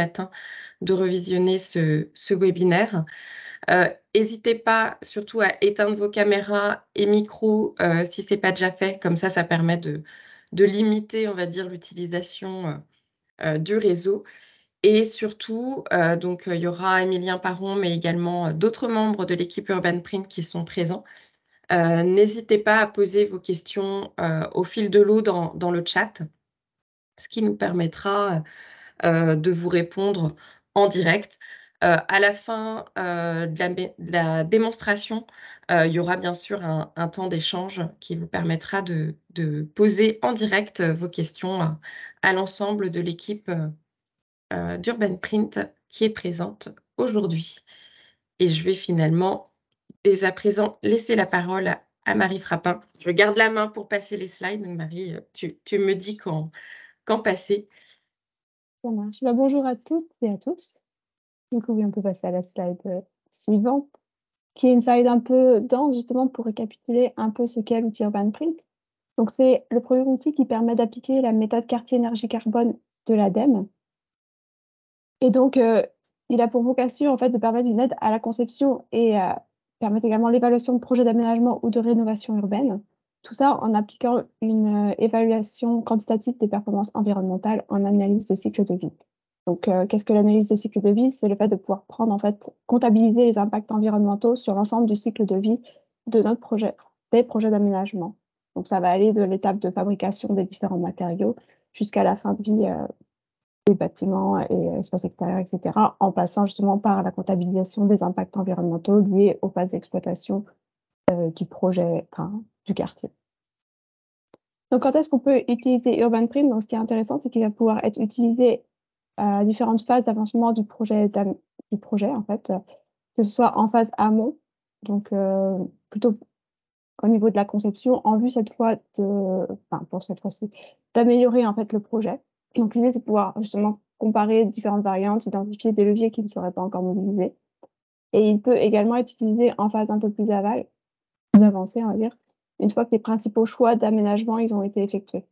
matin de revisionner ce webinaire. N'hésitez pas surtout à éteindre vos caméras et micros si ce n'est pas déjà fait. Comme ça permet de limiter, on va dire, l'utilisation du réseau. Et surtout, donc, il y aura Émilien Parron, mais également d'autres membres de l'équipe Urban Print qui sont présents. N'hésitez pas à poser vos questions au fil de l'eau dans le chat, ce qui nous permettra de vous répondre en direct. À la fin de la démonstration, il y aura bien sûr un temps d'échange qui vous permettra de poser en direct vos questions à l'ensemble de l'équipe d'Urban Print qui est présente aujourd'hui. Et je vais finalement, dès à présent, laisser la parole à Marie Frappin. Je garde la main pour passer les slides. Donc Marie, tu me dis quand passer. Ça marche. Bonjour à toutes et à tous. Du coup, oui, on peut passer à la slide suivante, qui est une slide un peu dense, justement, pour récapituler un peu ce qu'est l'outil Urban Print. Donc, c'est le premier outil qui permet d'appliquer la méthode quartier énergie carbone de l'ADEME. Et donc, il a pour vocation, en fait, de permettre une aide à la conception et permettre également l'évaluation de projets d'aménagement ou de rénovation urbaine. Tout ça en appliquant une évaluation quantitative des performances environnementales en analyse de cycle de vie. Donc, qu'est-ce que l'analyse de cycle de vie? C'est le fait de pouvoir prendre, en fait, comptabiliser les impacts environnementaux sur l'ensemble du cycle de vie de notre projet, des projets d'aménagement. Donc, ça va aller de l'étape de fabrication des différents matériaux jusqu'à la fin de vie des bâtiments et espaces extérieurs, etc., en passant justement par la comptabilisation des impacts environnementaux liés aux phases d'exploitation du projet, enfin, du quartier. Donc, quand est-ce qu'on peut utiliser Urban Print? Donc, ce qui est intéressant, c'est qu'il va pouvoir être utilisé à différentes phases d'avancement du projet, en fait, que ce soit en phase amont, donc plutôt au niveau de la conception, en vue cette fois pour cette fois-ci, d'améliorer en fait le projet. Donc l'idée, c'est de pouvoir justement comparer différentes variantes, identifier des leviers qui ne seraient pas encore mobilisés. Et il peut également être utilisé en phase un peu plus avancée, on va dire, une fois que les principaux choix d'aménagement ils ont été effectués.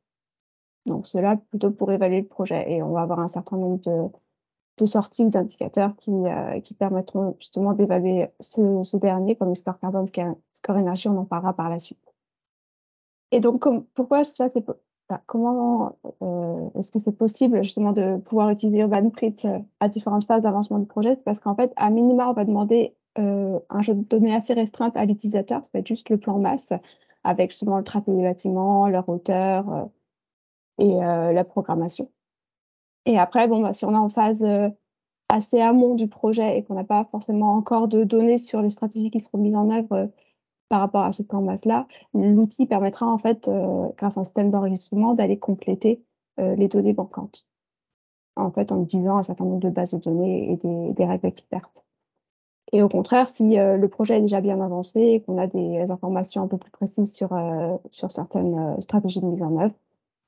Donc cela plutôt pour évaluer le projet. Et on va avoir un certain nombre de sorties ou d'indicateurs qui permettront justement d'évaluer ce dernier, comme les scores carbone, score énergie, on en parlera par la suite. Et donc, pourquoi ça, comment est-ce que c'est possible justement de pouvoir utiliser Urban Print à différentes phases d'avancement du projet? C'est parce qu'en fait, à minima, on va demander un jeu de données assez restreint à l'utilisateur. Ça va être juste le plan masse avec justement le tracé des bâtiments, leur hauteur et la programmation. Et après, si on est en phase assez amont du projet et qu'on n'a pas forcément encore de données sur les stratégies qui seront mises en œuvre par rapport à ce plan masse-là, l'outil permettra en fait, grâce à un système d'enregistrement, d'aller compléter les données bancantes, en fait, en utilisant un certain nombre de bases de données et des règles expertes. Et au contraire, si le projet est déjà bien avancé et qu'on a des informations un peu plus précises sur certaines stratégies de mise en œuvre,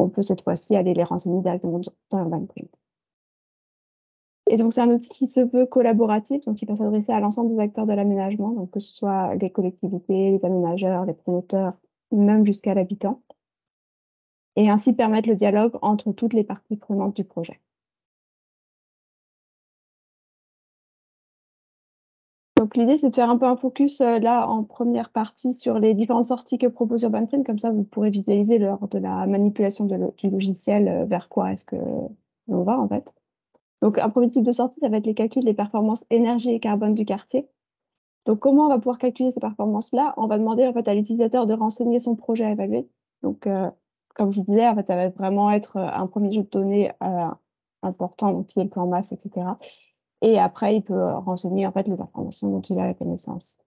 on peut cette fois-ci aller les renseigner directement dans Urban Print. Et donc, c'est un outil qui se veut collaboratif, donc qui va s'adresser à l'ensemble des acteurs de l'aménagement, donc que ce soit les collectivités, les aménageurs, les promoteurs, même jusqu'à l'habitant, et ainsi permettre le dialogue entre toutes les parties prenantes du projet. Donc, l'idée, c'est de faire un peu un focus là en première partie sur les différentes sorties que propose Urban Print, comme ça vous pourrez visualiser lors de la manipulation du logiciel vers quoi est-ce que l'on va en fait. Donc, un premier type de sortie, ça va être les calculs des performances énergie et carbone du quartier. Donc, comment on va pouvoir calculer ces performances-là? On va demander en fait, à l'utilisateur de renseigner son projet à évaluer. Donc, comme je vous disais, en fait, ça va vraiment être un premier jeu de données important, donc qui est le plan masse, etc. Et après, il peut renseigner en fait, les informations dont il a la connaissance.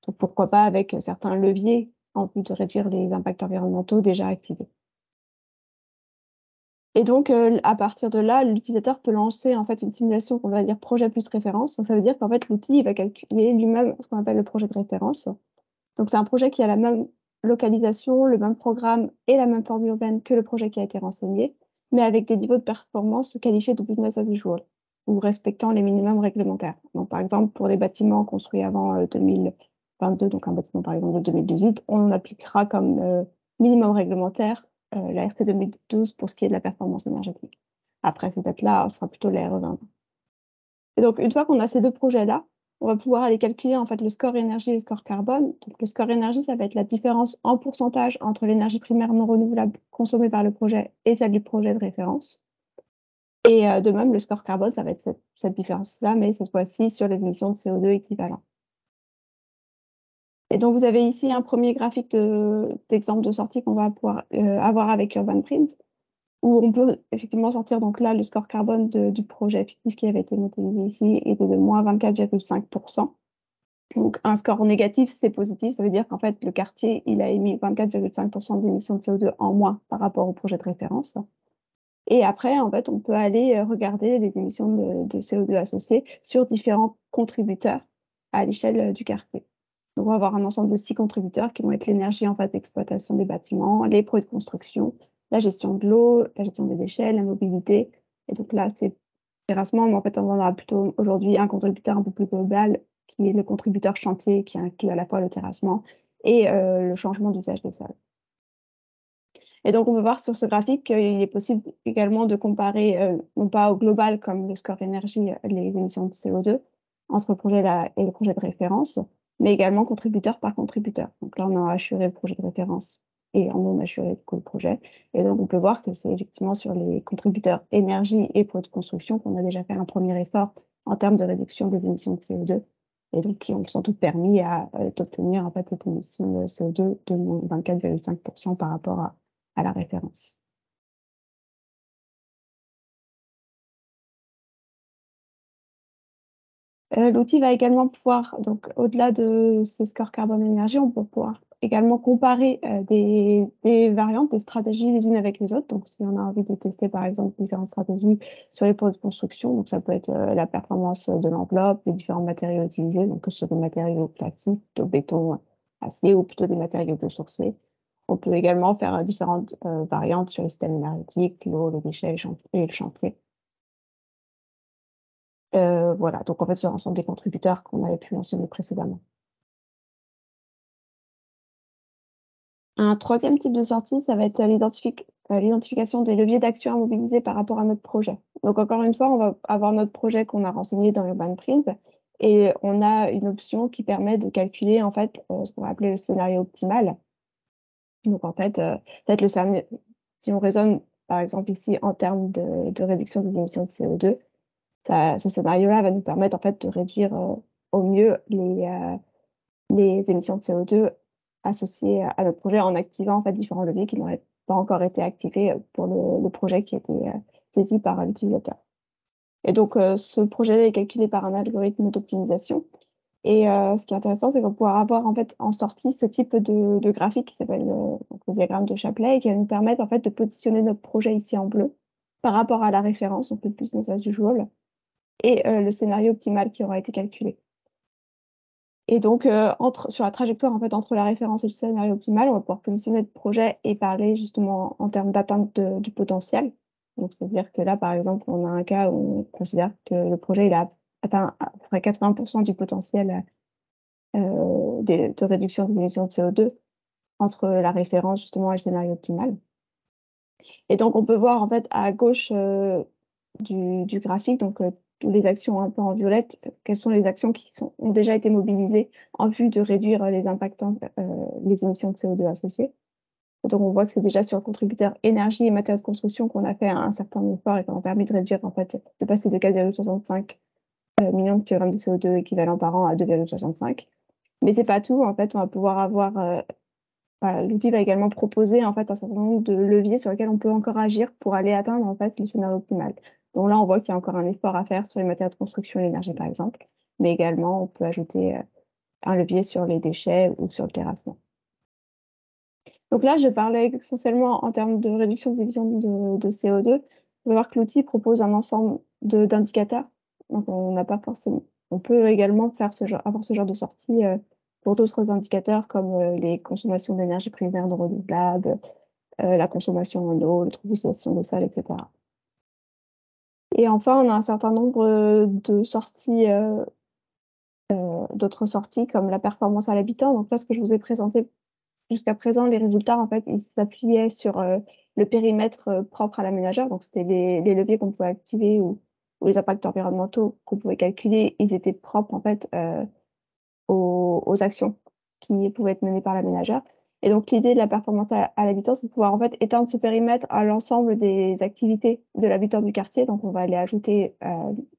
Donc, pourquoi pas avec certains leviers en vue de réduire les impacts environnementaux déjà activés. Et donc, à partir de là, l'utilisateur peut lancer en fait une simulation qu'on va dire projet plus référence. Donc, ça veut dire qu'en fait, l'outil va calculer lui-même ce qu'on appelle le projet de référence. Donc, c'est un projet qui a la même localisation, le même programme et la même forme urbaine que le projet qui a été renseigné, mais avec des niveaux de performance qualifiés de business as usual ou respectant les minimums réglementaires. Donc, par exemple, pour les bâtiments construits avant 2022, donc un bâtiment par exemple de 2018, on appliquera comme minimum réglementaire la RT 2012 pour ce qui est de la performance énergétique. Après cette date-là, ce sera plutôt la RE 2020. Et donc, une fois qu'on a ces deux projets-là, on va pouvoir aller calculer en fait le score énergie et le score carbone. Donc, le score énergie, ça va être la différence en pourcentage entre l'énergie primaire non renouvelable consommée par le projet et celle du projet de référence. Et de même, le score carbone, ça va être cette différence-là, mais cette fois-ci sur les émissions de CO2 équivalent. Et donc, vous avez ici un premier graphique d'exemple de sortie qu'on va pouvoir avoir avec UrbanPrint, où on peut effectivement sortir donc là le score carbone du projet fictif qui avait été modélisé ici était de moins 24,5%. Donc un score négatif, c'est positif, ça veut dire qu'en fait le quartier, il a émis 24,5% d'émissions de CO2 en moins par rapport au projet de référence. Et après, en fait, on peut aller regarder les émissions de CO2 associées sur différents contributeurs à l'échelle du quartier. Donc, on va avoir un ensemble de 6 contributeurs qui vont être l'énergie en phase d'exploitation des bâtiments, les produits de construction, la gestion de l'eau, la gestion des déchets, la mobilité. Et donc là, c'est terrassement, mais en fait, on aura plutôt aujourd'hui un contributeur un peu plus global qui est le contributeur chantier qui inclut à la fois le terrassement et le changement d'usage des sols. Et donc, on peut voir sur ce graphique qu'il est possible également de comparer, non pas au global comme le score énergie, les émissions de CO2 entre le projet là et le projet de référence, mais également contributeur par contributeur. Donc là, on a assuré le projet de référence et en non assuré le projet. Et donc, on peut voir que c'est effectivement sur les contributeurs énergie et produits de construction qu'on a déjà fait un premier effort en termes de réduction des émissions de CO2 et donc qui ont sans doute permis d'obtenir en fait cette émission de CO2 de moins 24,5% par rapport à la référence. L'outil va également pouvoir, donc au-delà de ces scores carbone-énergie, on peut pouvoir également comparer des variantes, des stratégies les unes avec les autres. Donc, si on a envie de tester, par exemple, différentes stratégies sur les produits de construction, donc ça peut être la performance de l'enveloppe, les différents matériaux utilisés, donc que ce soit des matériaux classiques, de béton, acier ou plutôt des matériaux biosourcés. On peut également faire différentes variantes sur les systèmes énergétiques, l'eau, les déchets et le chantier. Voilà, donc en fait, sur l'ensemble des contributeurs qu'on avait pu mentionner précédemment. Un troisième type de sortie, ça va être l'identification des leviers d'action à mobiliser par rapport à notre projet. Donc encore une fois, on va avoir notre projet qu'on a renseigné dans UrbanPrint et on a une option qui permet de calculer en fait ce qu'on va appeler le scénario optimal. Donc en fait, peut-être si on raisonne par exemple ici en termes de réduction des émissions de CO2, ce scénario-là va nous permettre en fait de réduire au mieux les émissions de CO2 associées à notre projet en activant en fait différents leviers qui n'auraient pas encore été activés pour le projet qui a été saisi par l'utilisateur. Et donc ce projet est calculé par un algorithme d'optimisation. Et ce qui est intéressant, c'est qu'on va pouvoir avoir en fait en sortie ce type de graphique qui s'appelle le diagramme de Shapley et qui va nous permettre en fait de positionner notre projet ici en bleu par rapport à la référence, donc le business as usual, et le scénario optimal qui aura été calculé. Et donc, sur la trajectoire en fait, entre la référence et le scénario optimal, on va pouvoir positionner le projet et parler justement en termes d'atteinte du potentiel. Donc, c'est-à-dire que là, par exemple, on a un cas où on considère que le projet il a atteint à peu près 80% du potentiel de réduction des émissions de CO2 entre la référence justement et le scénario optimal. Et donc, on peut voir en fait à gauche du graphique, donc les actions un peu en violette, quelles sont les actions qui ont déjà été mobilisées en vue de réduire les impactants, les émissions de CO2 associées. Donc on voit que c'est déjà sur le contributeur énergie et matériaux de construction qu'on a fait un certain effort et qu'on a permis de réduire en fait, de passer de 4,65 millions de kg de CO2 équivalent par an à 2,65. Mais c'est pas tout, en fait, on va pouvoir avoir l'outil va également proposer en fait un certain nombre de leviers sur lesquels on peut encore agir pour aller atteindre en fait le scénario optimal. Donc là, on voit qu'il y a encore un effort à faire sur les matériaux de construction et l'énergie, par exemple, mais également on peut ajouter un levier sur les déchets ou sur le terrassement. Donc là, je parlais essentiellement en termes de réduction des émissions de CO2. On va voir que l'outil propose un ensemble d'indicateurs. Donc on n'a pas forcément. On peut également avoir ce genre de sortie pour d'autres indicateurs comme les consommations d'énergie primaire non renouvelable, la consommation en eau, l'utilisation des sols, etc. Et enfin, on a un certain nombre de sorties, d'autres sorties comme la performance à l'habitant. Donc là, ce que je vous ai présenté jusqu'à présent, les résultats, en fait, ils s'appuyaient sur le périmètre propre à l'aménageur. Donc, c'était les leviers qu'on pouvait activer ou où les impacts environnementaux qu'on pouvait calculer, ils étaient propres en fait aux actions qui pouvaient être menées par l'aménageur. Et donc l'idée de la performance à l'habitant, c'est de pouvoir en fait étendre ce périmètre à l'ensemble des activités de l'habitant du quartier. Donc on va aller ajouter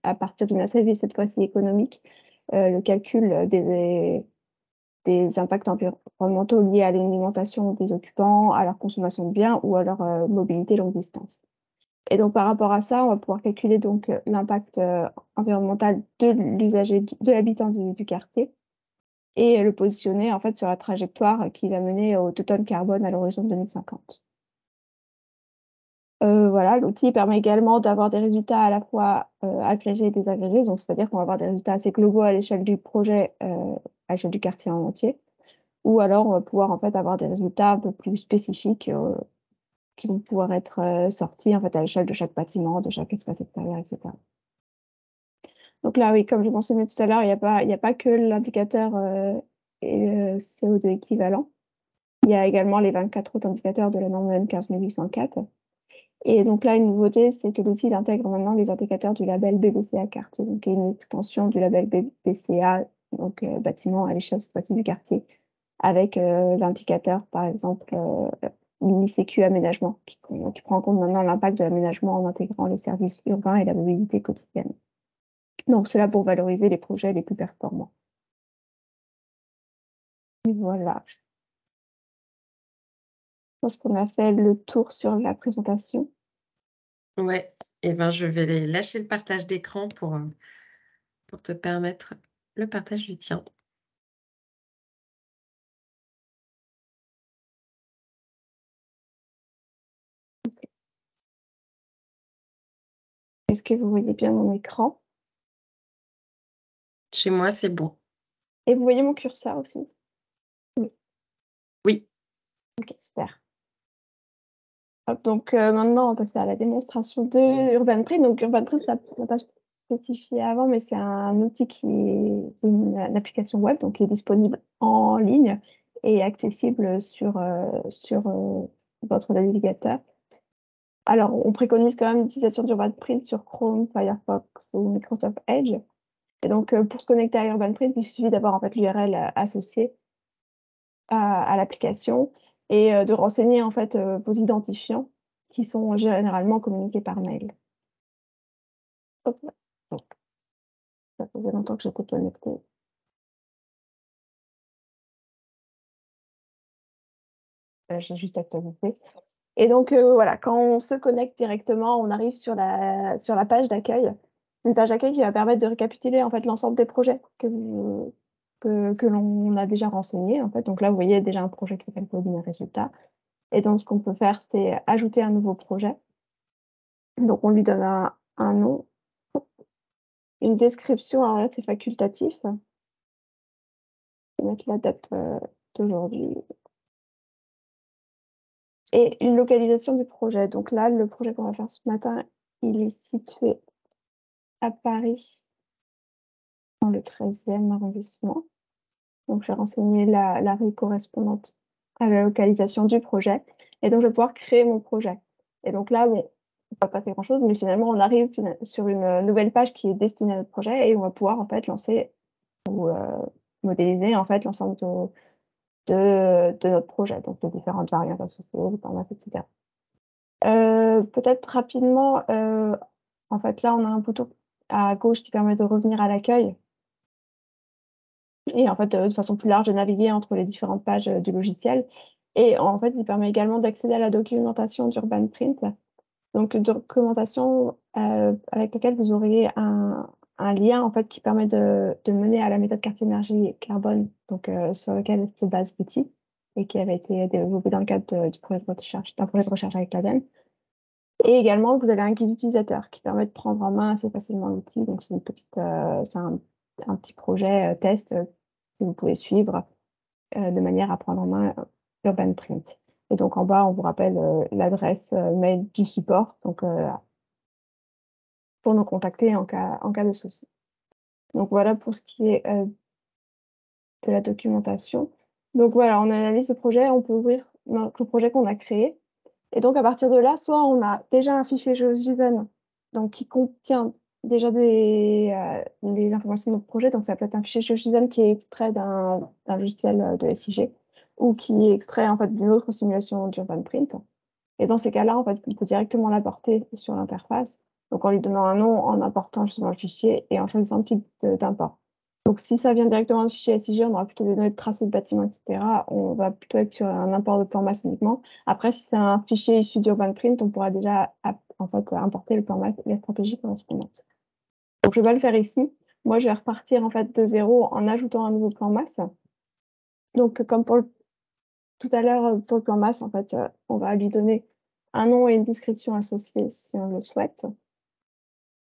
à partir d'une ACV, cette fois-ci économique, le calcul des impacts environnementaux liés à l'alimentation des occupants, à leur consommation de biens ou à leur mobilité longue distance. Et donc, par rapport à ça, on va pouvoir calculer donc l'impact environnemental de l'usager, de l'habitant du quartier, et le positionner en fait sur la trajectoire qui va mener au total carbone à l'horizon 2050. Voilà, l'outil permet également d'avoir des résultats à la fois agrégés et désagrégés, donc c'est-à-dire qu'on va avoir des résultats assez globaux à l'échelle du projet, à l'échelle du quartier en entier, ou alors on va pouvoir en fait avoir des résultats un peu plus spécifiques qui vont pouvoir être sortis en fait à l'échelle de chaque bâtiment, de chaque espace extérieur, etc. Donc là, oui, comme je mentionnais tout à l'heure, il y a pas que l'indicateur CO2 équivalent. Il y a également les 24 autres indicateurs de la norme EN 15804. Et donc là, une nouveauté, c'est que l'outil intègre maintenant les indicateurs du label BBCA quartier, donc qui est une extension du label BBCA, donc bâtiment à l'échelle du quartier, avec l'indicateur, par exemple, l'ICQ aménagement, qui prend en compte maintenant l'impact de l'aménagement en intégrant les services urbains et la mobilité quotidienne. Donc cela pour valoriser les projets les plus performants. Et voilà. Je pense qu'on a fait le tour sur la présentation. Ouais, et ben je vais lâcher le partage d'écran pour te permettre le partage du tien. Est-ce que vous voyez bien mon écran? Chez moi, c'est bon. Et vous voyez mon curseur aussi? Oui. Oui. Ok, super. Hop, donc maintenant, on va passer à la démonstration de UrbanPrint. Donc UrbanPrint, ça n'a pas spécifié avant, mais c'est un outil qui est une application web, donc qui est disponible en ligne et accessible sur votre navigateur. Alors, on préconise quand même l'utilisation d'UrbanPrint sur Chrome, Firefox ou Microsoft Edge. Et donc, pour se connecter à UrbanPrint, il suffit d'avoir en fait l'URL associée à l'application et de renseigner en fait vos identifiants qui sont généralement communiqués par mail. Hop là. Donc, ça faisait longtemps que j'étais connectée. J'ai juste actualisé. Et donc, voilà, quand on se connecte directement, on arrive sur la page d'accueil. C'est une page d'accueil qui va permettre de récapituler en fait l'ensemble des projets que l'on a déjà renseignés. En fait. Donc là, vous voyez déjà un projet qui s'appelle Pauline Résultat. Et donc, ce qu'on peut faire, c'est ajouter un nouveau projet. Donc, on lui donne un nom, une description. Alors là, c'est facultatif. Je vais mettre la date d'aujourd'hui. Et une localisation du projet. Donc là, le projet qu'on va faire ce matin, il est situé à Paris, dans le 13e arrondissement. Donc, je vais renseigner la rue correspondante à la localisation du projet. Et donc, je vais pouvoir créer mon projet. Et donc là, bon, on va pas faire grand-chose, mais finalement, on arrive sur une nouvelle page qui est destinée à notre projet et on va pouvoir en fait lancer ou modéliser en fait l'ensemble de notre projet, donc les différentes variantes associées, les formats, etc. Peut-être rapidement, en fait, là, on a un bouton à gauche qui permet de revenir à l'accueil et en fait, de façon plus large, de naviguer entre les différentes pages du logiciel. Et en fait, il permet également d'accéder à la documentation d'UrbanPrint. Donc, une documentation avec laquelle vous auriez un lien en fait, qui permet de mener à la méthode quartier énergie carbone, donc, sur lequel se base l'outil et qui avait été développé dans le cadre du projet d'un projet de recherche avec l'ADEME. Et également, vous avez un guide utilisateur qui permet de prendre en main assez facilement l'outil. Donc, c'est un petit projet test que vous pouvez suivre de manière à prendre en main UrbanPrint. Et donc, en bas, on vous rappelle l'adresse mail du support donc, pour nous contacter en cas de souci. Donc, voilà pour ce qui est de la documentation. Donc, voilà, on analyse ce projet, on peut ouvrir le projet qu'on a créé. Et donc, à partir de là, soit on a déjà un fichier GeoGiven donc, qui contient déjà les informations de notre projet. Donc, ça peut être un fichier GeoJSON qui est extrait d'un logiciel de SIG ou qui est extrait en fait d'une autre simulation d'Urban Print. Et dans ces cas-là, en fait, on peut directement l'apporter sur l'interface. Donc, en lui donnant un nom, en important justement le fichier et en choisissant le type d'import. Donc, si ça vient directement du fichier SIG, on aura plutôt des données de tracé de bâtiment, etc. On va plutôt être sur un import de plan masse uniquement. Après, si c'est un fichier issu d'Urban Print, on pourra déjà en fait, importer le plan masse et la stratégie correspondante. Donc, je vais le faire ici. Moi, je vais repartir en fait de zéro en ajoutant un nouveau plan masse. Donc, comme pour tout à l'heure, pour le plan masse, en fait, on va lui donner un nom et une description associée si on le souhaite.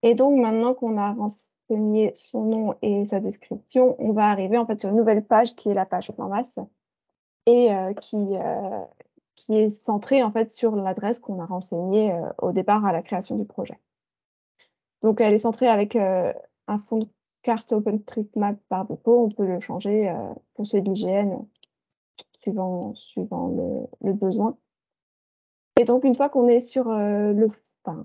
Et donc, maintenant qu'on a renseigné son nom et sa description, on va arriver en fait sur une nouvelle page qui est la page plan masse et qui est centrée en fait sur l'adresse qu'on a renseignée au départ à la création du projet. Donc, elle est centrée avec un fond de carte OpenStreetMap par défaut. On peut le changer pour celui de l'IGN suivant le besoin. Et donc, une fois qu'on est sur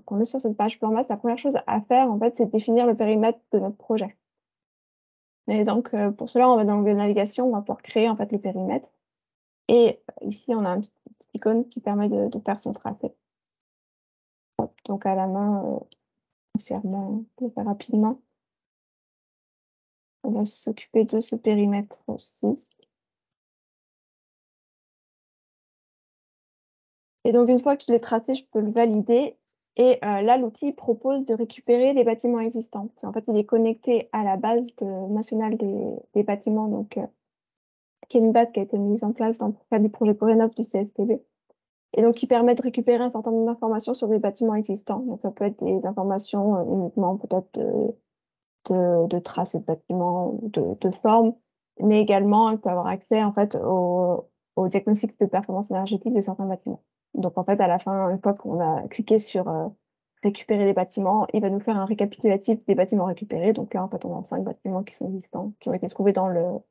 qu'on est sur cette page plan masse, la première chose à faire, en fait, c'est de définir le périmètre de notre projet. Et donc, pour cela, on va dans le navigation, on va pouvoir créer en fait le périmètre. Et ici, on a un petit icône qui permet de faire son tracé. Hop, donc, à la main, grossièrement, pour faire rapidement, on va s'occuper de ce périmètre-ci. Et donc, une fois qu'il est tracé, je peux le valider. Et là, l'outil propose de récupérer les bâtiments existants. En fait, il est connecté à la base nationale des bâtiments, donc, qui est une base qui a été mise en place dans le cadre du projet Corénov du CSTB. Et donc, qui permet de récupérer un certain nombre d'informations sur des bâtiments existants. Donc, ça peut être des informations uniquement peut-être de tracés de bâtiments, de formes, mais également, il peut avoir accès en fait au diagnostic de performance énergétique de certains bâtiments. Donc, en fait, à la fin, une fois qu'on a cliqué sur récupérer les bâtiments, il va nous faire un récapitulatif des bâtiments récupérés. Donc là, en fait, on a 5 bâtiments qui sont existants, qui ont été trouvés à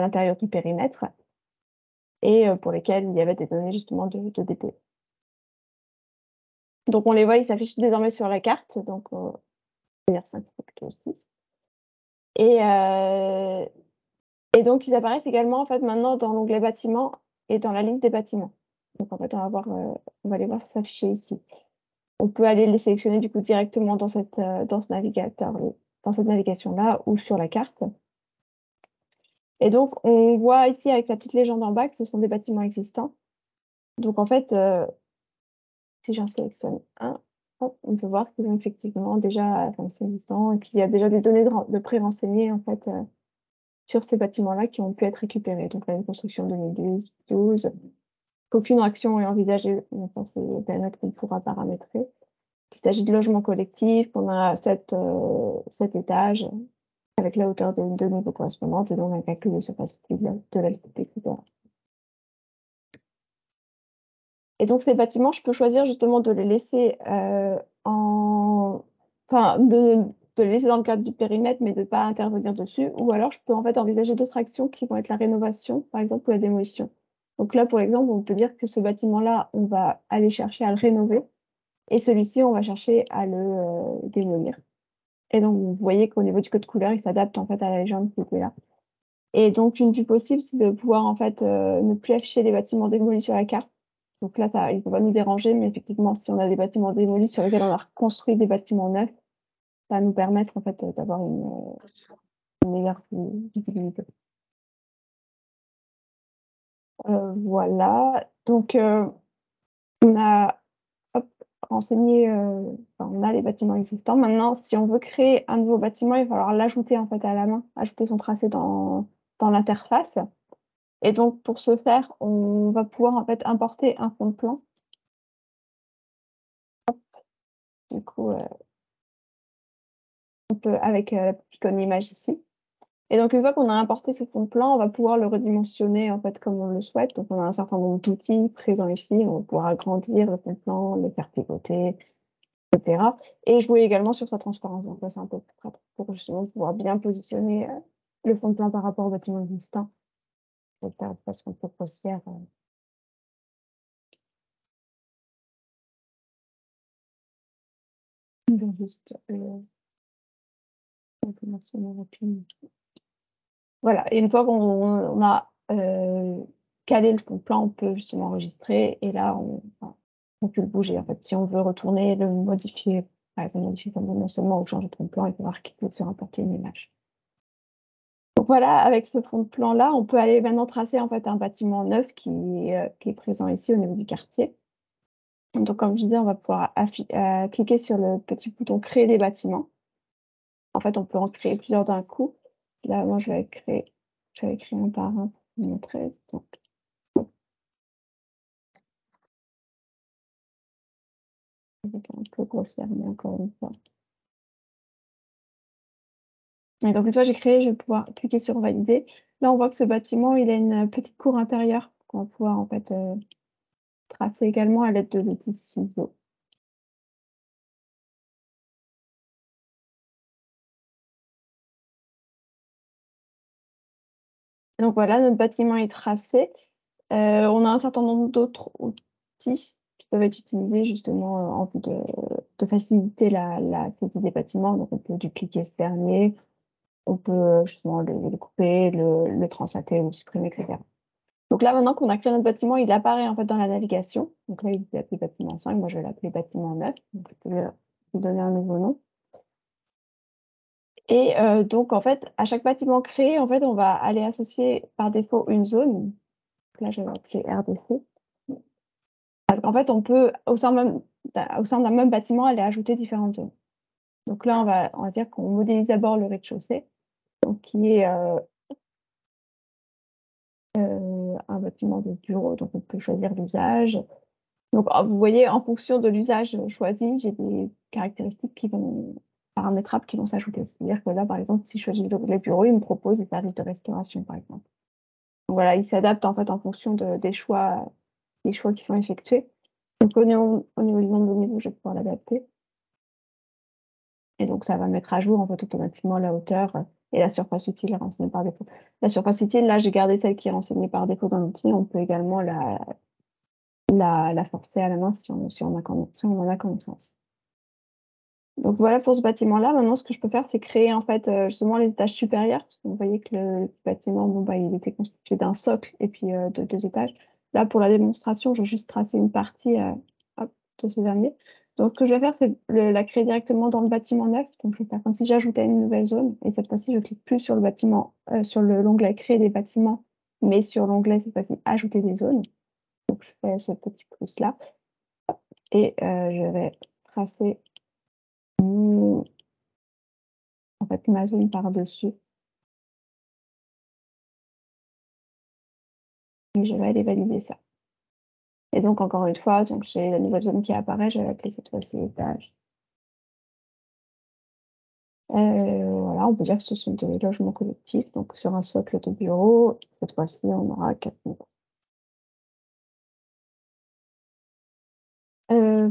l'intérieur du périmètre et pour lesquels il y avait des données justement de DP. Donc, on les voit, ils s'affichent désormais sur la carte. Donc, c'est-à-dire 5, c'est plutôt 6. Et donc, ils apparaissent également en fait, maintenant dans l'onglet bâtiments et dans la liste des bâtiments. Donc, en fait, on va les voir s'afficher ici. On peut aller les sélectionner du coup directement dans ce navigateur, dans cette navigation-là ou sur la carte. Et donc, on voit ici avec la petite légende en bas que ce sont des bâtiments existants. Donc, en fait, si j'en sélectionne un, on peut voir qu'ils ont effectivement déjà sont existants et qu'il y a déjà des données de pré-renseignées en fait, sur ces bâtiments-là qui ont pu être récupérés. Donc, là, une construction 2012, qu'aucune action est envisagée. Enfin, c'est des périmètres qu'on pourra paramétrer. Il s'agit de logements collectifs. On a 7 étages avec la hauteur de niveaux correspondantes et donc un calcul de surface utile de l'altitude, etc. Et donc, ces bâtiments, je peux choisir justement de les laisser de les laisser dans le cadre du périmètre, mais de ne pas intervenir dessus. Ou alors, je peux en fait envisager d'autres actions qui vont être la rénovation, par exemple, ou la démolition. Donc là, pour exemple, on peut dire que ce bâtiment-là, on va aller chercher à le rénover. Et celui-ci, on va chercher à le démolir. Et donc, vous voyez qu'au niveau du code couleur, il s'adapte en fait à la légende qui était là. Et donc, une vue possible, c'est de pouvoir en fait ne plus afficher les bâtiments démolis sur la carte. Donc là, il ne faut pas nous déranger, mais effectivement, si on a des bâtiments démolis sur lesquels on a reconstruit des bâtiments neufs, ça va nous permettre en fait d'avoir une meilleure visibilité. Voilà. Donc, on a renseigné, on a les bâtiments existants. Maintenant, si on veut créer un nouveau bâtiment, il va falloir l'ajouter en fait à la main, ajouter son tracé dans l'interface. Et donc, pour ce faire, on va pouvoir en fait importer un fond de plan. Du coup, on peut, avec la petite icône image ici. Et donc, une fois qu'on a importé ce fond de plan, on va pouvoir le redimensionner en fait comme on le souhaite. Donc, on a un certain nombre d'outils présents ici. On va pouvoir agrandir le fond de plan, le faire pivoter, etc. Et jouer également sur sa transparence. Donc, là, c'est un peu plus pratique pour justement pouvoir bien positionner le fond de plan par rapport au bâtiment existant. De façon un peu grossière. juste l'information rapide. Voilà, et une fois qu'on a calé le fond de plan, on peut justement enregistrer et là on peut le bouger en fait. Si on veut retourner, le modifier, par exemple modifier comme dimensionnement ou changer de fond de plan, il va falloir cliquer sur importer une image. Donc voilà, avec ce fond de plan là, on peut aller maintenant tracer en fait un bâtiment neuf qui est présent ici au niveau du quartier. Donc comme je disais, on va pouvoir cliquer sur le petit bouton créer des bâtiments. En fait, on peut en créer plusieurs d'un coup. Là, moi je vais créer un par un pour vous montrer. Donc avec un peu grossièrement encore une fois. Et donc une fois j'ai créé, je vais pouvoir cliquer sur valider. Là, on voit que ce bâtiment, il a une petite cour intérieure qu'on va pouvoir en fait tracer également à l'aide de l'outil ciseaux. Donc voilà, notre bâtiment est tracé. On a un certain nombre d'autres outils qui peuvent être utilisés justement en vue de faciliter la saisie des bâtiments. Donc on peut dupliquer ce dernier, on peut justement le couper, le translater, le supprimer, etc. Donc là, maintenant qu'on a créé notre bâtiment, il apparaît en fait dans la navigation. Donc là, il est appelé bâtiment 5. Moi, je vais l'appeler bâtiment 9. Donc je peux lui donner un nouveau nom. Et donc en fait, à chaque bâtiment créé, en fait, on va aller associer par défaut une zone. Donc là, je vais l'appeler RDC. En fait, on peut, au sein d'un même bâtiment, aller ajouter différentes zones. Donc là, on va dire qu'on modélise d'abord le rez-de-chaussée, donc qui est un bâtiment de bureau. Donc on peut choisir l'usage. Donc vous voyez, en fonction de l'usage choisi, j'ai des caractéristiques paramétrables qui vont s'ajouter. C'est-à-dire que là, par exemple, si je choisis les bureaux, il me propose des services de restauration, par exemple. Donc voilà, il s'adapte en fait en fonction des choix qui sont effectués. Donc au niveau du nombre de niveaux, je vais pouvoir l'adapter. Et donc ça va mettre à jour en fait automatiquement la hauteur et la surface utile renseignée par défaut. La surface utile, là, j'ai gardé celle qui est renseignée par défaut dans l'outil. On peut également la forcer à la main si on en a connaissance. Donc voilà pour ce bâtiment-là. Maintenant, ce que je peux faire, c'est créer en fait justement les étages supérieurs. Vous voyez que le bâtiment, bon, il était constitué d'un socle et puis de 2 étages. Là, pour la démonstration, je vais juste tracer une partie de ce dernier. Donc, ce que je vais faire, c'est la créer directement dans le bâtiment neuf. Donc, je vais faire comme si j'ajoutais une nouvelle zone. Et cette fois-ci, je clique plus sur le bâtiment, sur l'onglet créer des bâtiments, mais sur l'onglet cette fois-ci ajouter des zones. Donc, je fais ce petit plus-là. Et je vais tracer en fait ma zone par-dessus. Et je vais aller valider ça. Et donc, encore une fois, donc j'ai la nouvelle zone qui apparaît, je vais l'appeler cette fois-ci étage. Voilà, on peut dire que ce sont des logements collectifs. Donc, sur un socle de bureau, cette fois-ci, on aura 4 niveaux.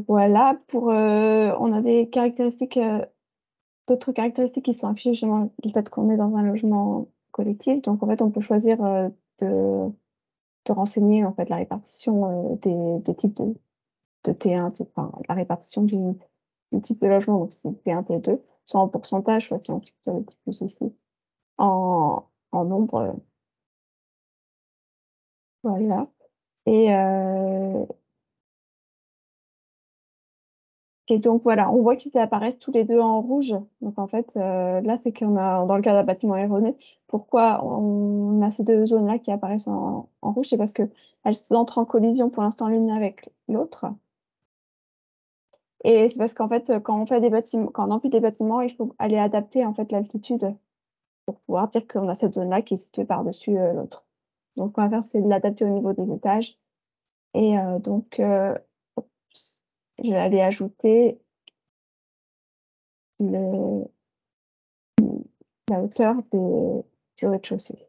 Voilà, on a des caractéristiques, d'autres caractéristiques qui sont affichées justement du fait qu'on est dans un logement collectif. Donc, en fait, on peut choisir de renseigner en fait la répartition des types de T1, enfin, la répartition du type de logement, donc c'est T1, T2, soit en pourcentage, soit si on clique sur le petit plus ici, en nombre, voilà. Et donc voilà, on voit qu'ils apparaissent tous les 2 en rouge. Donc en fait, là, c'est qu'on a dans le cas d'un bâtiment erroné. Pourquoi on a ces 2 zones-là qui apparaissent en rouge? C'est parce qu'elles entrent en collision pour l'instant l'une avec l'autre. Et c'est parce qu'en fait, quand on empile des bâtiments, il faut aller adapter en fait l'altitude pour pouvoir dire qu'on a cette zone-là qui est située par-dessus l'autre. Donc, ce qu'on va faire, c'est de l'adapter au niveau des étages. Et donc, je vais aller ajouter la hauteur du rez-de-chaussée.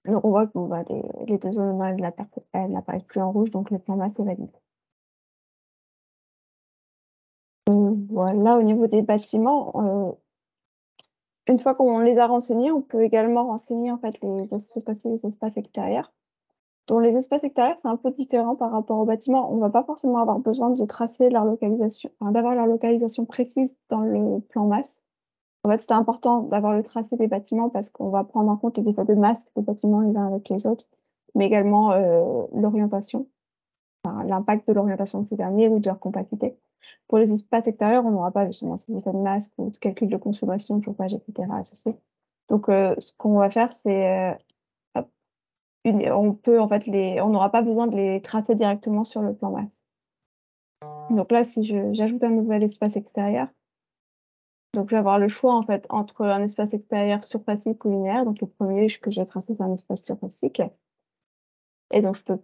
Donc, on voit que bon, les 2 zones noires, elles n'apparaissent plus en rouge, donc le plan maths est validé. Voilà, au niveau des bâtiments, une fois qu'on les a renseignés, on peut également renseigner en fait les espaces extérieurs. Dans les espaces extérieurs, c'est un peu différent par rapport aux bâtiments. On va pas forcément avoir besoin de tracer leur localisation, enfin, d'avoir leur localisation précise dans le plan masse. En fait, c'est important d'avoir le tracé des bâtiments parce qu'on va prendre en compte les effets de masse des bâtiments les uns avec les autres, mais également l'orientation, enfin, l'impact de l'orientation de ces derniers ou de leur compacité. Pour les espaces extérieurs, on n'aura pas justement ces effets de masse ou de calcul de consommation, de chauffage, etc. associés. Donc, ce qu'on va faire, c'est hop, on peut en fait on n'aura pas besoin de les tracer directement sur le plan masse. Donc là, si j'ajoute un nouvel espace extérieur, donc je vais avoir le choix en fait entre un espace extérieur surfacique ou linéaire. Donc le premier que je vais tracer, c'est un espace surfacique. Et donc je peux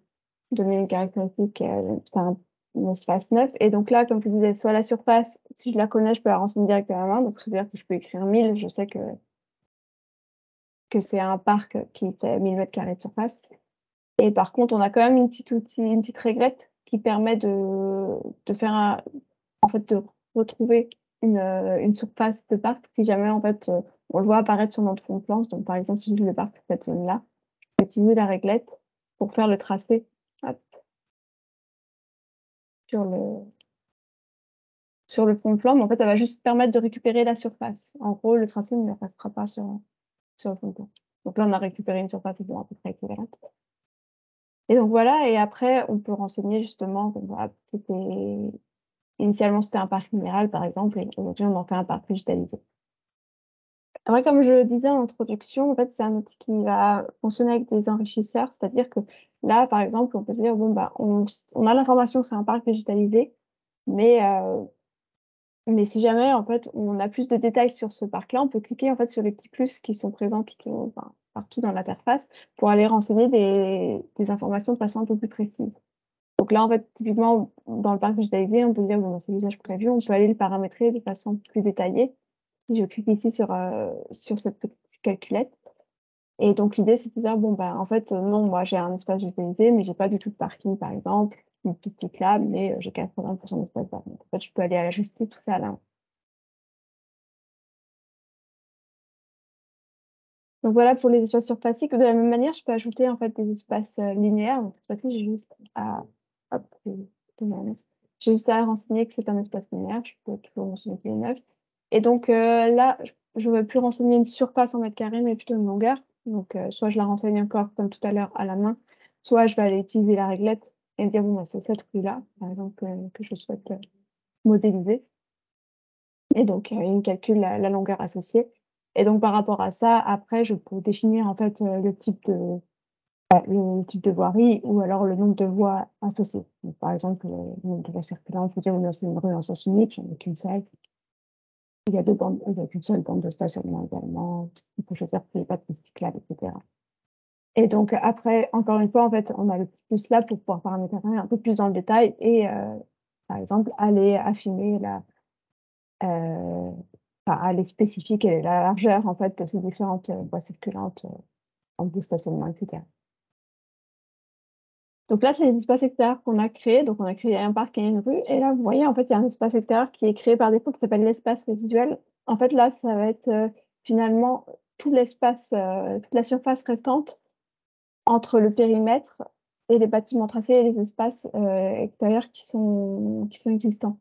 donner une caractéristique, c'est un espace neuf. Et donc là, comme je disais, soit la surface, si je la connais, je peux la renseigner direct à la main. Donc c'est-à-dire que je peux écrire 1000, je sais que c'est un parc qui fait 1000 m² de surface. Et par contre, on a quand même une petite réglette qui permet de faire en fait, de retrouver une surface de parc si jamais, en fait, on le voit apparaître sur notre fond de planche. Donc par exemple, si je le parc sur cette zone-là, je peux utiliser la réglette pour faire le tracé, hop, sur le sur le fond de plan, mais en fait, elle va juste permettre de récupérer la surface. En gros, le tracé ne passera pas sur le fond de plan. Donc là, on a récupéré une surface à peu près équivalente. Et donc voilà, et après, on peut renseigner justement, voilà, initialement, c'était un parc minéral, par exemple, et aujourd'hui, on en fait un parc végétalisé. Après, comme je le disais en introduction, en fait, c'est un outil qui va fonctionner avec des enrichisseurs, c'est-à-dire que là, par exemple, on peut se dire, bon, bah, on a l'information que c'est un parc végétalisé, mais si jamais, en fait, on a plus de détails sur ce parc-là, on peut cliquer, en fait, sur les petits plus qui sont présents enfin, partout dans l'interface pour aller renseigner des informations de façon un peu plus précise. Donc là, en fait, typiquement, dans le parc végétalisé, on peut dire, bon, bah, c'est l'usage prévu, on peut aller le paramétrer de façon plus détaillée. Si je clique ici sur cette petite calculette, et donc l'idée, c'est de dire, bon, bah, en fait, non, moi, j'ai un espace végétalisé, mais j'ai pas du tout de parking, par exemple, une piste cyclable, mais j'ai 80 d'espace vert. Donc, en fait, je peux aller ajuster tout ça là. Donc voilà pour les espaces surfaciques. De la même manière, je peux ajouter, en fait, des espaces linéaires. Donc cette fois-ci, j'ai juste à hop, j'ai juste à renseigner que c'est un espace linéaire. Je peux toujours mentionner qu'il est neuf. Et donc là, je ne vais plus renseigner une surface en mètres carrés, mais plutôt une longueur. Donc soit je la renseigne encore comme tout à l'heure à la main, soit je vais aller utiliser la réglette et me dire, bon, bah, c'est cette rue-là, par exemple, que je souhaite modéliser. Et donc il me calcule la longueur associée. Et donc par rapport à ça, après, je peux définir en fait, le type de voirie ou alors le nombre de voies associées. Donc par exemple, le nombre de voies circulantes, on peut dire, c'est une rue en sens unique, il n'y en a qu'une seule. Il y a 2 bandes, il y a qu'une seule bande de stationnement également. Il faut choisir qu'il n'y ait pas de piste cyclable, et cetera. Et donc après, encore une fois, en fait, on a le petit plus là pour pouvoir paramétrer un peu plus dans le détail et par exemple, aller affiner heu, enfin, aller spécifier quelle est la largeur, en fait, de ces différentes, voies circulantes, en de stationnement, et cetera. Donc là, c'est les espaces extérieurs qu'on a créés. Donc on a créé un parc et une rue et là, vous voyez, en fait, il y a un espace extérieur qui est créé par défaut qui s'appelle l'espace résiduel. En fait, là, ça va être, finalement, tout l'espace, toute la surface restante entre le périmètre et les bâtiments tracés et les espaces, extérieurs qui sont existants,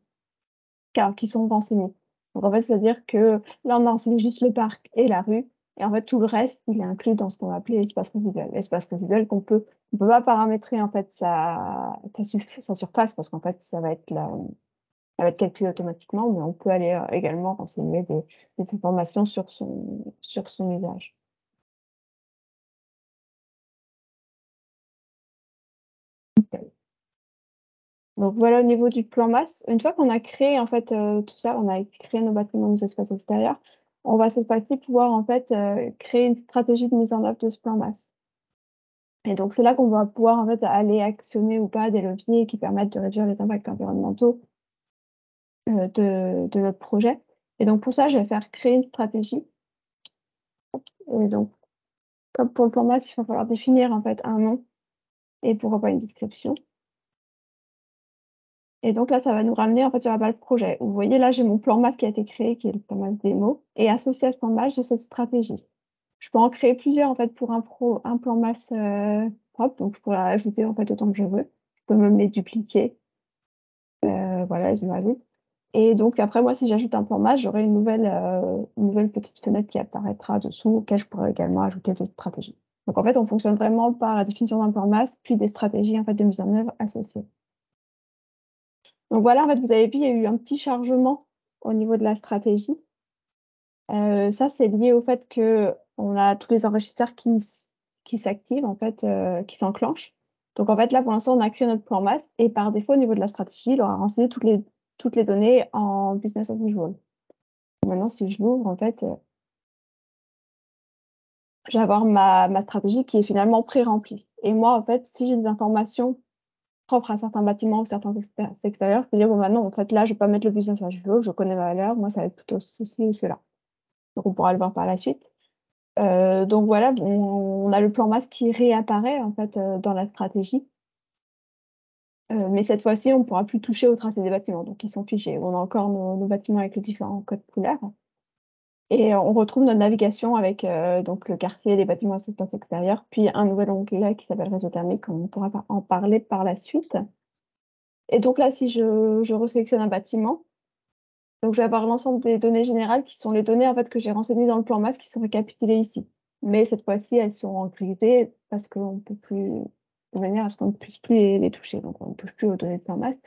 car qui sont renseignés. Donc en fait, c'est-à-dire que là, on a renseigné juste le parc et la rue et en fait, tout le reste, il est inclus dans ce qu'on va appeler l'espace résiduel. L'espace résiduel on peut pas paramétrer en fait sa surface parce qu'en fait, ça va être calculé automatiquement, mais on peut aller, également renseigner des informations sur son usage. Donc voilà au niveau du plan masse. Une fois qu'on a créé en fait, tout ça, on a créé nos bâtiments, nos espaces extérieurs, on va cette fois-ci pouvoir en fait, créer une stratégie de mise en œuvre de ce plan masse. Et donc c'est là qu'on va pouvoir en fait aller actionner ou pas des leviers qui permettent de réduire les impacts environnementaux, de notre projet. Et donc pour ça, je vais faire créer une stratégie. Et donc comme pour le plan masse, il va falloir définir en fait un nom et pourquoi pas une description. Et donc là, ça va nous ramener en fait sur la base projet. Vous voyez, là, j'ai mon plan masse qui a été créé, qui est le plan masse démo. Et associé à ce plan masse, j'ai cette stratégie. Je peux en créer plusieurs en fait pour un plan masse propre. Donc, je pourrais ajouter en fait autant que je veux. Je peux même les dupliquer. Voilà, je les rajoute. Et donc, après, moi, si j'ajoute un plan masse, j'aurai une nouvelle petite fenêtre qui apparaîtra dessous, auquel je pourrais également ajouter d'autres stratégies. Donc, en fait, on fonctionne vraiment par la définition d'un plan masse, puis des stratégies en fait, de mise en œuvre associées. Donc voilà, en fait, vous avez vu, il y a eu un petit chargement au niveau de la stratégie. Ça, c'est lié au fait qu'on a tous les enregistreurs qui s'activent, en fait, qui s'enclenchent. Donc, en fait, là, pour l'instant, on a créé notre plan masse et par défaut, au niveau de la stratégie, il aura renseigné toutes les données en business as usual. Maintenant, si je l'ouvre, en fait, je vais avoir ma stratégie qui est finalement pré-remplie. Et moi, en fait, si j'ai des informations propres à certains bâtiments ou certains extérieurs, je peux dire, bon, maintenant, en fait, là, je ne vais pas mettre le business as usual, je connais ma valeur, moi, ça va être plutôt ceci ou cela. Donc, on pourra le voir par la suite. Donc voilà, on a le plan masse qui réapparaît en fait dans la stratégie. Mais cette fois-ci, on ne pourra plus toucher au tracé des bâtiments, donc ils sont figés. On a encore nos bâtiments avec les différents codes couleurs. Et on retrouve notre navigation avec donc le quartier, les bâtiments à espace extérieur, puis un nouvel onglet qui s'appelle réseau thermique, on pourra en parler par la suite. Et donc là, si je resélectionne un bâtiment, donc je vais avoir l'ensemble des données générales qui sont les données en fait, que j'ai renseignées dans le plan masse qui sont récapitulées ici. Mais cette fois-ci, elles sont en grisé parce qu'on ne peut plus, de manière à ce qu'on ne puisse plus les toucher. Donc on ne touche plus aux données de plan masse.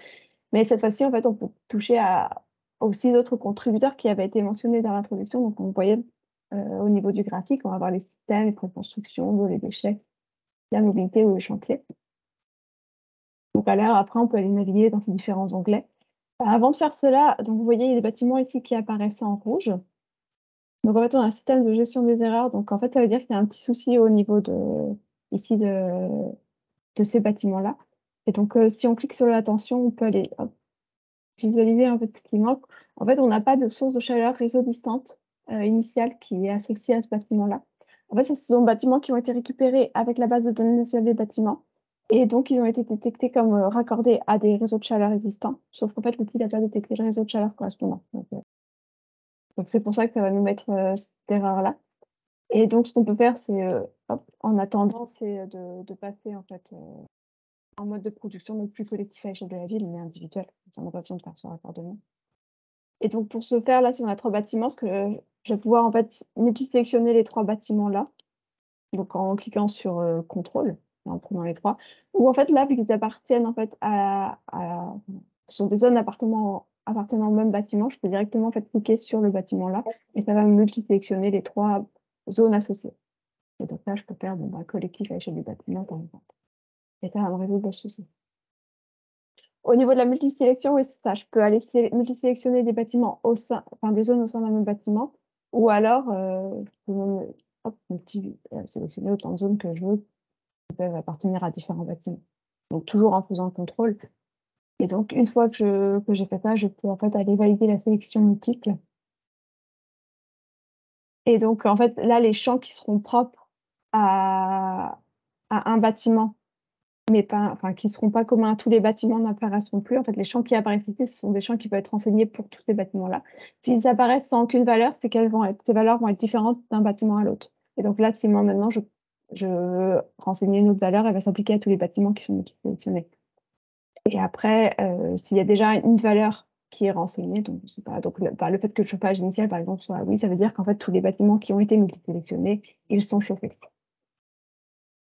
Mais cette fois-ci, en fait, on peut toucher aux 6 autres contributeurs qui avaient été mentionnés dans l'introduction. Donc on voyait au niveau du graphique, on va avoir les systèmes, les préconstructions, l'eau, les déchets, la mobilité ou les chantiers. Donc alors après, on peut aller naviguer dans ces différents onglets. Avant de faire cela, donc vous voyez, il y a des bâtiments ici qui apparaissent en rouge. Donc en fait, on a un système de gestion des erreurs. Donc en fait, ça veut dire qu'il y a un petit souci au niveau ici de ces bâtiments-là. Et donc si on clique sur l'attention, on peut aller visualiser en fait ce qui manque. En fait, on n'a pas de source de chaleur réseau distante initiale qui est associée à ce bâtiment-là. En fait, ce sont des bâtiments qui ont été récupérés avec la base de données nationale des bâtiments. Et donc, ils ont été détectés comme raccordés à des réseaux de chaleur existants. Sauf qu'en fait, l'outil n'a pas détecté le réseau de chaleur correspondant. Donc c'est pour ça que ça va nous mettre cette erreur-là. Et donc, ce qu'on peut faire, c'est, en attendant, c'est de passer en fait en mode de production, donc plus collectif à l'échelle de la ville, mais individuel. On n'a pas besoin de faire ce raccordement. Et donc, pour ce faire, là, si on a 3 bâtiments, je vais pouvoir en fait multisélectionner les 3 bâtiments-là. Donc, en cliquant sur contrôle, en prenant les 3. Ou en fait, là, vu qu'ils appartiennent en fait ce sont des zones appartenant au même bâtiment, je peux directement en fait cliquer sur le bâtiment-là et ça va me multisélectionner les 3 zones associées. Et donc là, je peux faire collectif à l'échelle du bâtiment, par exemple. Et ça va me résoudre le souci. Au niveau de la multisélection, oui, c'est ça. Je peux aller multisélectionner des bâtiments des zones au sein d'un même bâtiment, ou alors je peux même sélectionner autant de zones que je veux qui peuvent appartenir à différents bâtiments. Donc toujours en faisant le contrôle. Et donc une fois que j'ai fait ça, je peux en fait aller valider la sélection multiple. Et donc en fait là, les champs qui seront propres à un bâtiment, mais qui ne seront pas communs à tous les bâtiments, n'apparaîtront plus. En fait, les champs qui apparaissent ici, ce sont des champs qui peuvent être renseignés pour tous ces bâtiments-là. S'ils apparaissent sans aucune valeur, c'est ces valeurs vont être différentes d'un bâtiment à l'autre. Et donc là, si moi maintenant je veux renseigner une autre valeur, elle va s'appliquer à tous les bâtiments qui sont sélectionnés. Et après, s'il y a déjà une valeur qui est renseignée, donc je sais pas, donc le fait que le chauffage initial, par exemple, soit oui, ça veut dire qu'en fait tous les bâtiments qui ont été multisélectionnés, ils sont chauffés.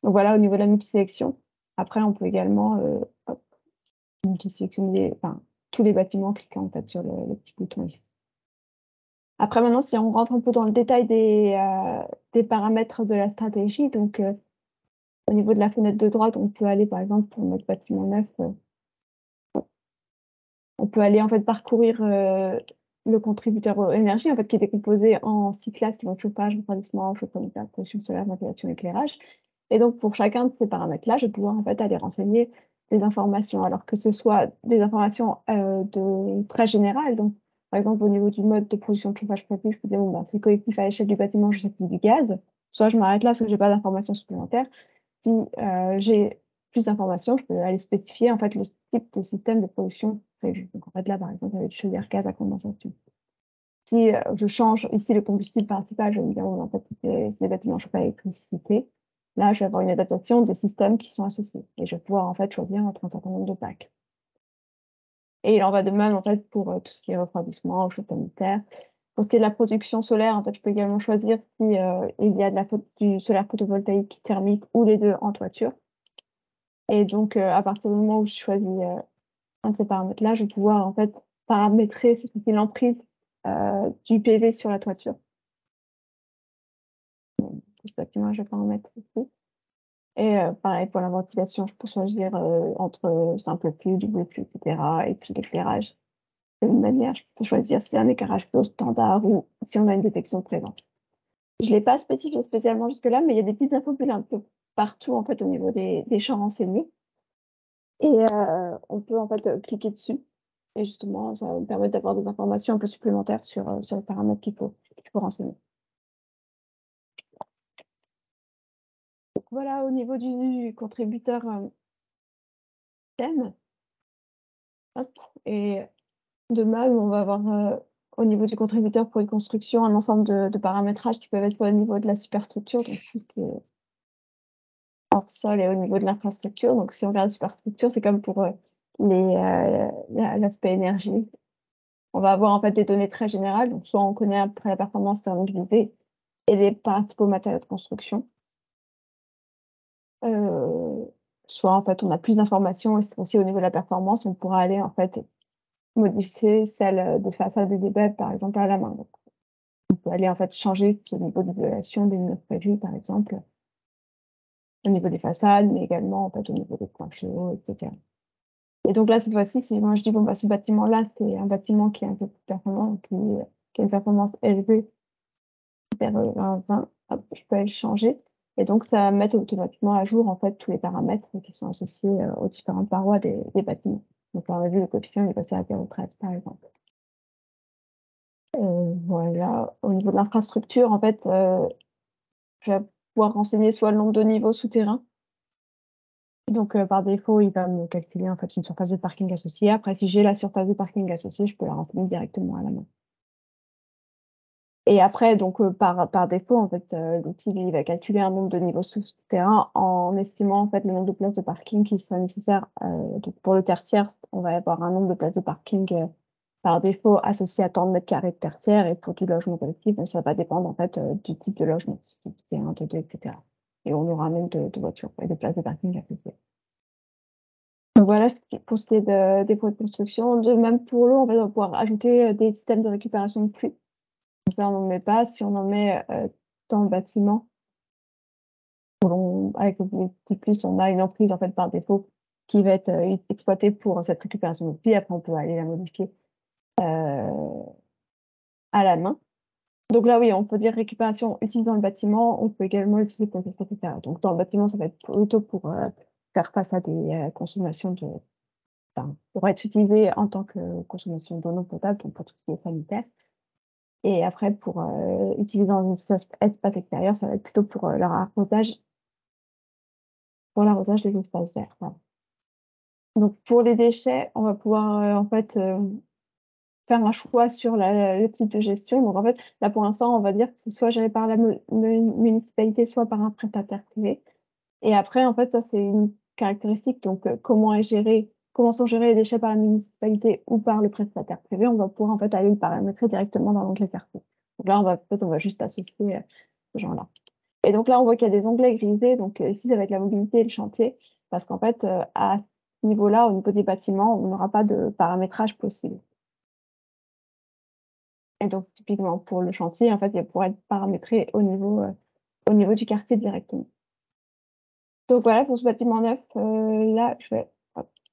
Donc voilà, au niveau de la multisélection. Après, on peut également multisélectionner tous les bâtiments en cliquant en fait, sur le petit bouton ici. Après, maintenant, si on rentre un peu dans le détail des paramètres de la stratégie, donc au niveau de la fenêtre de droite, on peut aller, par exemple, pour notre bâtiment neuf, on peut aller en fait parcourir le contributeur énergie, en fait, qui est décomposé en 6 classes, donc chauffage, refroidissement, chauffage, pression solaire, ventilation, éclairage. Et donc, pour chacun de ces paramètres-là, je vais pouvoir en fait aller renseigner des informations, alors que ce soit des informations très générales. Donc, par exemple, au niveau du mode de production de chauffage prévu, je peux dire, c'est collectif à l'échelle du bâtiment, je sais qu'il y a du gaz. Soit je m'arrête là parce que je n'ai pas d'informations supplémentaires. Si j'ai plus d'informations, je peux aller spécifier en fait le type de système de production prévu. Donc en fait, là, par exemple, avec une chaudière gaz à condensation. Si je change ici le combustible principal, je vais me dire, en fait, c'est des bâtiments chauffés à l'électricité. Là, je vais avoir une adaptation des systèmes qui sont associés et je vais pouvoir en fait choisir entre un certain nombre de packs. Et il en va de même en fait pour tout ce qui est refroidissement, chaud sanitaire. Pour ce qui est de la production solaire, en fait, je peux également choisir si il y a du solaire photovoltaïque thermique ou les deux en toiture. Et donc, à partir du moment où je choisis un de ces paramètres-là, je vais pouvoir en fait paramétrer l'emprise du PV sur la toiture. C'est ça que moi je vais paramètrer ici. Et pareil pour la ventilation, je peux choisir entre simple pluie, double pluie, etc. Et puis l'éclairage. De la même manière, je peux choisir si c'est un éclairage plutôt standard ou si on a une détection de présence. Je ne l'ai pas spécifié spécialement jusque-là, mais il y a des petites infobules un peu partout en fait au niveau des champs renseignés. Et on peut en fait cliquer dessus. Et justement, ça va me permettre d'avoir des informations un peu supplémentaires sur les paramètres qu'il faut renseigner. Donc voilà au niveau du contributeur thème. Hop, et de même, on va avoir au niveau du contributeur pour une construction, un ensemble de paramétrages qui peuvent être au niveau de la superstructure, donc tout ce qui est hors sol et au niveau de l'infrastructure. Donc si on regarde la superstructure, c'est comme pour l'aspect énergie. On va avoir en fait des données très générales, donc soit on connaît après la performance thermique visée et les principaux matériaux de construction. Soit en fait on a plus d'informations et aussi au niveau de la performance, on pourra aller en fait modifier celle des façades et des baies par exemple à la main. Donc, on peut aller en fait changer ce niveau d'isolation des murs prévus par exemple au niveau des façades, mais également en fait au niveau des planchers hauts, etc. Et donc là cette fois-ci, si moi je dis bon bah ce bâtiment-là, c'est un bâtiment qui est un peu plus performant, qui a une performance élevée vers 20, hop, je peux aller changer. Et donc, ça va mettre automatiquement à jour en fait tous les paramètres qui sont associés aux différentes parois des bâtiments. Donc là, on a vu le coefficient, il est passé à 0,13 par exemple. Voilà, au niveau de l'infrastructure, en fait, je vais pouvoir renseigner soit le nombre de niveaux souterrains. Donc, par défaut, il va me calculer en fait une surface de parking associée. Après, si j'ai la surface de parking associée, je peux la renseigner directement à la main. Et après, donc, par défaut, en fait, l'outil, il va calculer un nombre de niveaux souterrains en estimant, en fait, le nombre de places de parking qui seraient nécessaires. Donc, pour le tertiaire, on va avoir un nombre de places de parking par défaut associé à tant de mètres carrés de tertiaire. Et pour du logement collectif, donc, ça va dépendre, en fait, du type de logement, si c'est T1, T2, etc. Et on aura même de voitures et de places de parking associées. Donc, voilà pour ce qui est des dépôts de construction. De même pour l'eau, on va pouvoir ajouter des systèmes de récupération de pluie. Donc là, on n'en met pas. Si on en met dans le bâtiment, avec le petit plus, on a une emprise en fait par défaut qui va être exploitée pour cette récupération de pluie. Après, on peut aller la modifier à la main. Donc là, oui, on peut dire récupération utilisant le bâtiment. On peut également l'utiliser pour des etc. Donc dans le bâtiment, ça va être plutôt pour faire face à des consommations de... Enfin, pour être utilisé en tant que consommation d'eau non potable, donc pour tout ce qui est sanitaire. Et après, pour utiliser dans un espace extérieur, ça va être plutôt pour l'arrosage des espaces verts. Voilà. Donc pour les déchets, on va pouvoir en fait faire un choix sur le type de gestion. Donc en fait, là pour l'instant, on va dire que c'est soit géré par la municipalité, soit par un prestataire privé. Et après, en fait, ça c'est une caractéristique. Donc comment sont gérés les déchets par la municipalité ou par le prestataire privé, on va pouvoir en fait aller le paramétrer directement dans l'onglet quartier. Donc là, on va juste associer ce genre-là. Et donc là, on voit qu'il y a des onglets grisés. Donc ici, ça va être la mobilité et le chantier. Parce qu'en fait, à ce niveau-là, au niveau des bâtiments, on n'aura pas de paramétrage possible. Et donc, typiquement, pour le chantier, en fait, il pourra être paramétré au niveau du quartier directement. Donc voilà, pour ce bâtiment neuf, là, je vais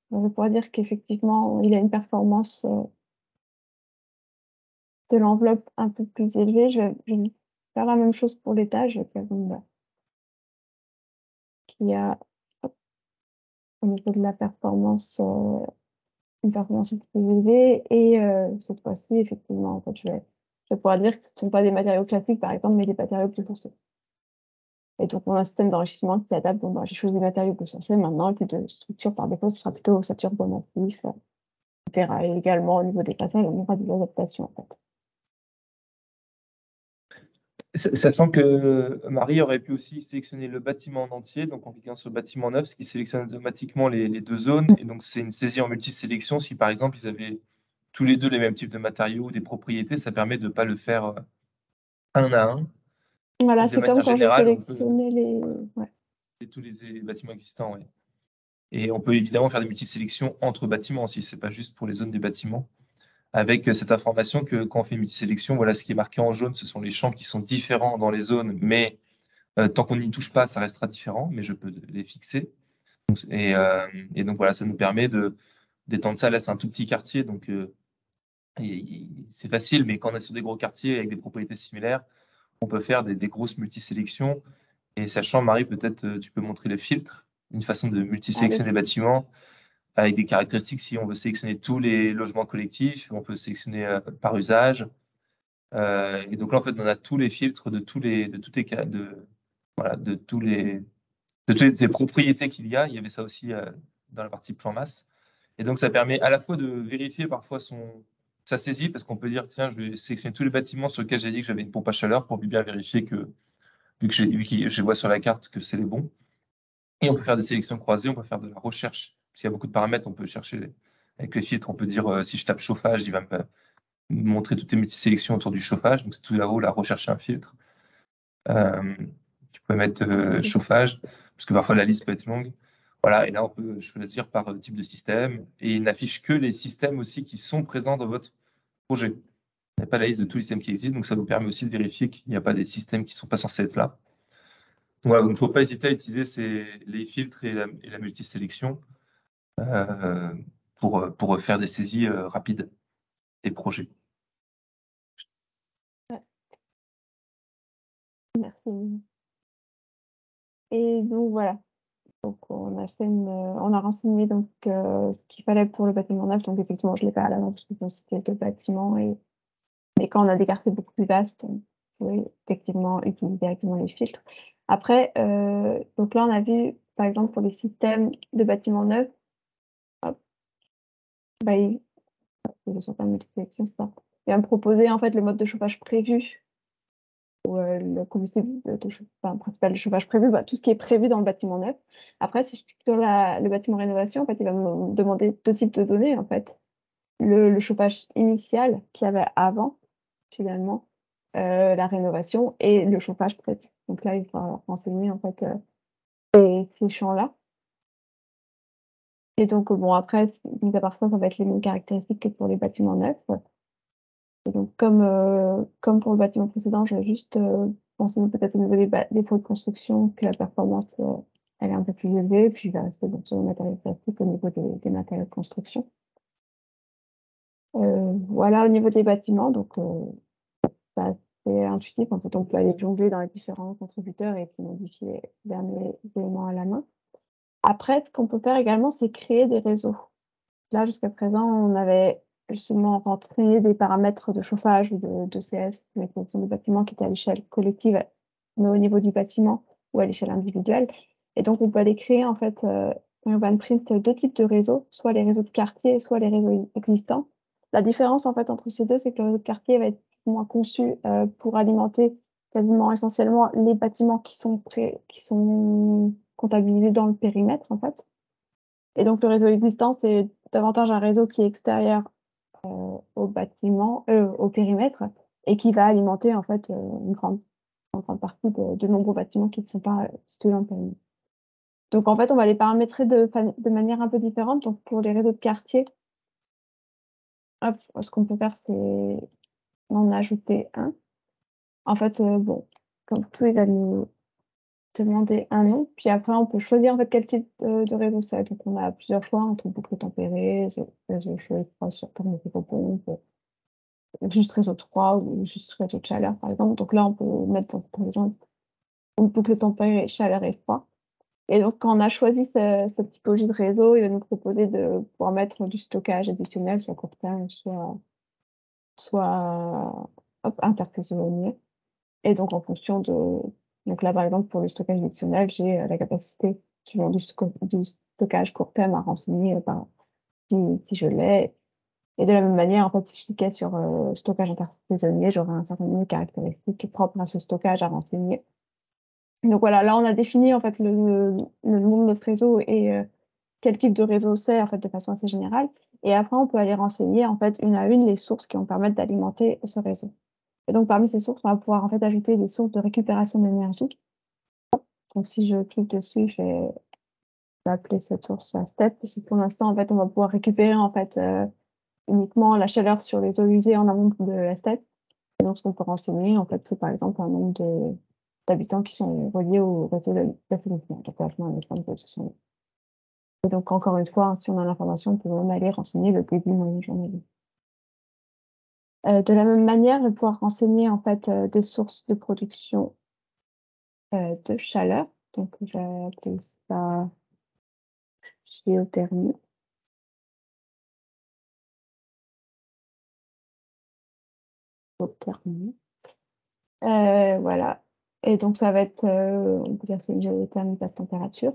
pouvoir dire qu'effectivement, il a une performance de l'enveloppe un peu plus élevée. Je vais faire la même chose pour l'étage. Je vais faire qui a, hop, au niveau de la performance, une performance un peu plus élevée. Et cette fois-ci, effectivement, en fait, je vais pouvoir dire que ce ne sont pas des matériaux classiques, par exemple, mais des matériaux plus foncés. Et donc, on a un système d'enrichissement qui adapte. Bon, bah, j'ai choisi des matériaux plus foncés. Maintenant, le type de structure, par défaut, ce sera plutôt ossature bois massif. etc. Et également, au niveau des passages, on aura des adaptations, en fait. Sachant que Marie aurait pu aussi sélectionner le bâtiment en entier, donc en cliquant sur le bâtiment neuf, ce qui sélectionne automatiquement les deux zones. Et donc, c'est une saisie en multisélection. Si par exemple, ils avaient tous les deux les mêmes types de matériaux ou des propriétés, ça permet de ne pas le faire un à un. Voilà, Et de c'est comme manière quand j'ai générale, on peut sélectionné les... Ouais. tous les bâtiments existants. Ouais. Et on peut évidemment faire des multisélections entre bâtiments aussi, c'est pas juste pour les zones des bâtiments. Avec cette information que quand on fait une multisélection, voilà, ce qui est marqué en jaune, ce sont les champs qui sont différents dans les zones, mais tant qu'on n'y touche pas, ça restera différent, mais je peux les fixer. Et donc voilà, ça nous permet d'étendre ça. Là, c'est un tout petit quartier, donc c'est facile, mais quand on est sur des gros quartiers avec des propriétés similaires, on peut faire des grosses multisélections. Et sachant, Marie, peut-être tu peux montrer le filtre, une façon de multisélectionner les bâtiments avec des caractéristiques. Si on veut sélectionner tous les logements collectifs, on peut sélectionner par usage. Et donc là, en fait, on a tous les filtres de toutes les cas, voilà, de toutes les propriétés qu'il y a. Il y avait ça aussi dans la partie plan masse. Et donc, ça permet à la fois de vérifier parfois sa saisie, parce qu'on peut dire, tiens, je vais sélectionner tous les bâtiments sur lesquels j'ai dit que j'avais une pompe à chaleur pour bien vérifier que, vu que je vois sur la carte que c'est les bons. Et on peut faire des sélections croisées, on peut faire de la recherche. Parce qu'il y a beaucoup de paramètres, on peut chercher avec les filtres, on peut dire si je tape chauffage, il va me montrer toutes les multisélections autour du chauffage. Donc c'est tout là-haut, là, rechercher un filtre. Tu peux mettre chauffage, parce que parfois la liste peut être longue. Voilà, et là on peut choisir par type de système, et il n'affiche que les systèmes aussi qui sont présents dans votre projet. Il n'y a pas la liste de tous les systèmes qui existent, donc ça vous permet aussi de vérifier qu'il n'y a pas des systèmes qui ne sont pas censés être là. Voilà, donc il ne faut pas hésiter à utiliser les filtres et la multisélection euh, pour faire des saisies rapides des projets. Ouais. Merci. Et donc voilà. Donc on a renseigné donc ce qu'il fallait pour le bâtiment neuf. Donc effectivement, je l'ai pas à l'avance parce que bon, c'était deux bâtiments. Mais quand on a des quartiers beaucoup plus vastes, on peut effectivement utiliser directement les filtres. Après, donc là, on a vu, par exemple, pour les systèmes de bâtiments neufs, hop, bah, je sens pas de multisélection, c'est ça. Il va me proposer en fait le mode de chauffage prévu ou le combustible principal de chauffage prévu, bah, tout ce qui est prévu dans le bâtiment neuf. Après, si je clique sur le bâtiment rénovation, en fait, il va me demander deux types de données, en fait. Le chauffage initial qu'il y avait avant, finalement, la rénovation et le chauffage prévu. Donc là, il faudra renseigner, en fait, ces champs-là. Et donc, bon, après, mis à part ça, ça va être les mêmes caractéristiques que pour les bâtiments neufs. Et donc, comme pour le bâtiment précédent, je vais juste renseigner peut-être au niveau des pots de construction que la performance elle est un peu plus élevée. Puis, je vais rester sur le matériel plastique au niveau des matériaux de construction. Voilà, au niveau des bâtiments, donc c'est assez intuitif. En fait, on peut aller jongler dans les différents contributeurs et puis modifier les derniers éléments à la main. Après, ce qu'on peut faire également, c'est créer des réseaux. Là, jusqu'à présent, on avait justement rentré des paramètres de chauffage ou de CS, mais ce sont des bâtiments qui étaient à l'échelle collective, mais au niveau du bâtiment ou à l'échelle individuelle. Et donc, on peut aller créer en fait dans Urban Print deux types de réseaux, soit les réseaux de quartier, soit les réseaux existants. La différence en fait entre ces deux, c'est que le réseau de quartier va être moins conçu pour alimenter quasiment essentiellement les bâtiments qui sont comptabilisés dans le périmètre en fait. Et donc le réseau existant, c'est davantage un réseau qui est extérieur au bâtiment, au périmètre, et qui va alimenter en fait une grande partie de nombreux bâtiments qui ne sont pas situés dans le périmètre. Donc en fait, on va les paramétrer de manière un peu différente. Donc pour les réseaux de quartier, hop, ce qu'on peut faire, c'est en ajouter un. En fait, bon, comme tout, il va nous demander un nom. Puis après, on peut choisir en fait quel type de réseau c'est. Donc on a plusieurs choix entre boucle tempérée, réseau chaud et froid sur thermopompe, juste réseau 3 ou juste réseau de chaleur, par exemple. Donc là, on peut mettre, par exemple, une boucle tempérée, chaleur et froid. Et donc, quand on a choisi cette typologie de réseau, il va nous proposer de pouvoir mettre du stockage additionnel, soit court terme, soit intersaisonnier. Et donc, en fonction de... Donc là, par exemple, pour le stockage additionnel, j'ai la capacité du stockage court terme à renseigner si je l'ai. Et de la même manière, en fait, si je cliquais sur stockage intersaisonnier, j'aurais un certain nombre de caractéristiques propres à ce stockage à renseigner. Donc voilà, là, on a défini en fait le nom de notre réseau et quel type de réseau c'est, en fait, de façon assez générale. Et après, on peut aller renseigner, en fait, une à une, les sources qui vont permettre d'alimenter ce réseau. Et donc, parmi ces sources, on va pouvoir, en fait, ajouter des sources de récupération d'énergie. Donc, si je clique dessus, je vais appeler cette source la step, parce que pour l'instant, en fait, on va pouvoir récupérer, en fait, uniquement la chaleur sur les eaux usées en amont de la step. Et donc, ce qu'on peut renseigner, en fait, c'est par exemple un nombre d'habitants qui sont reliés au réseau d'assainissement. Donc, là, je mets un exemple de 200. Et donc, encore une fois, si on a l'information, on peut même aller renseigner le début, moyen, journée. De la même manière, je vais pouvoir renseigner en fait des sources de production de chaleur. Donc, je vais appeler ça géothermie. Géothermie. Voilà. Et donc, ça va être, on peut dire c'est une géothermie basse température.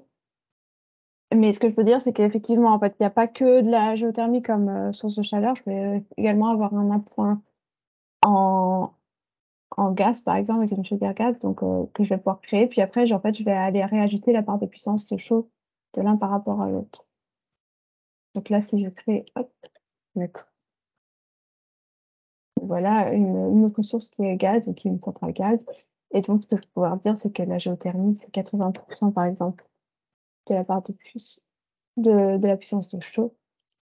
Mais ce que je peux dire, c'est qu'effectivement, en fait, il n'y a pas que de la géothermie comme source de chaleur. Je vais également avoir un appoint en gaz, par exemple, avec une chaudière gaz, donc que je vais pouvoir créer. Puis après, en fait, je vais aller réajuster la part de puissance de chaud de l'un par rapport à l'autre. Donc là, si je crée, hop, mettre. Voilà une autre source qui est gaz, donc qui est une centrale gaz. Et donc, ce que je peux pouvoir dire, c'est que la géothermie, c'est 80%, par exemple, de la part de la puissance de chaud.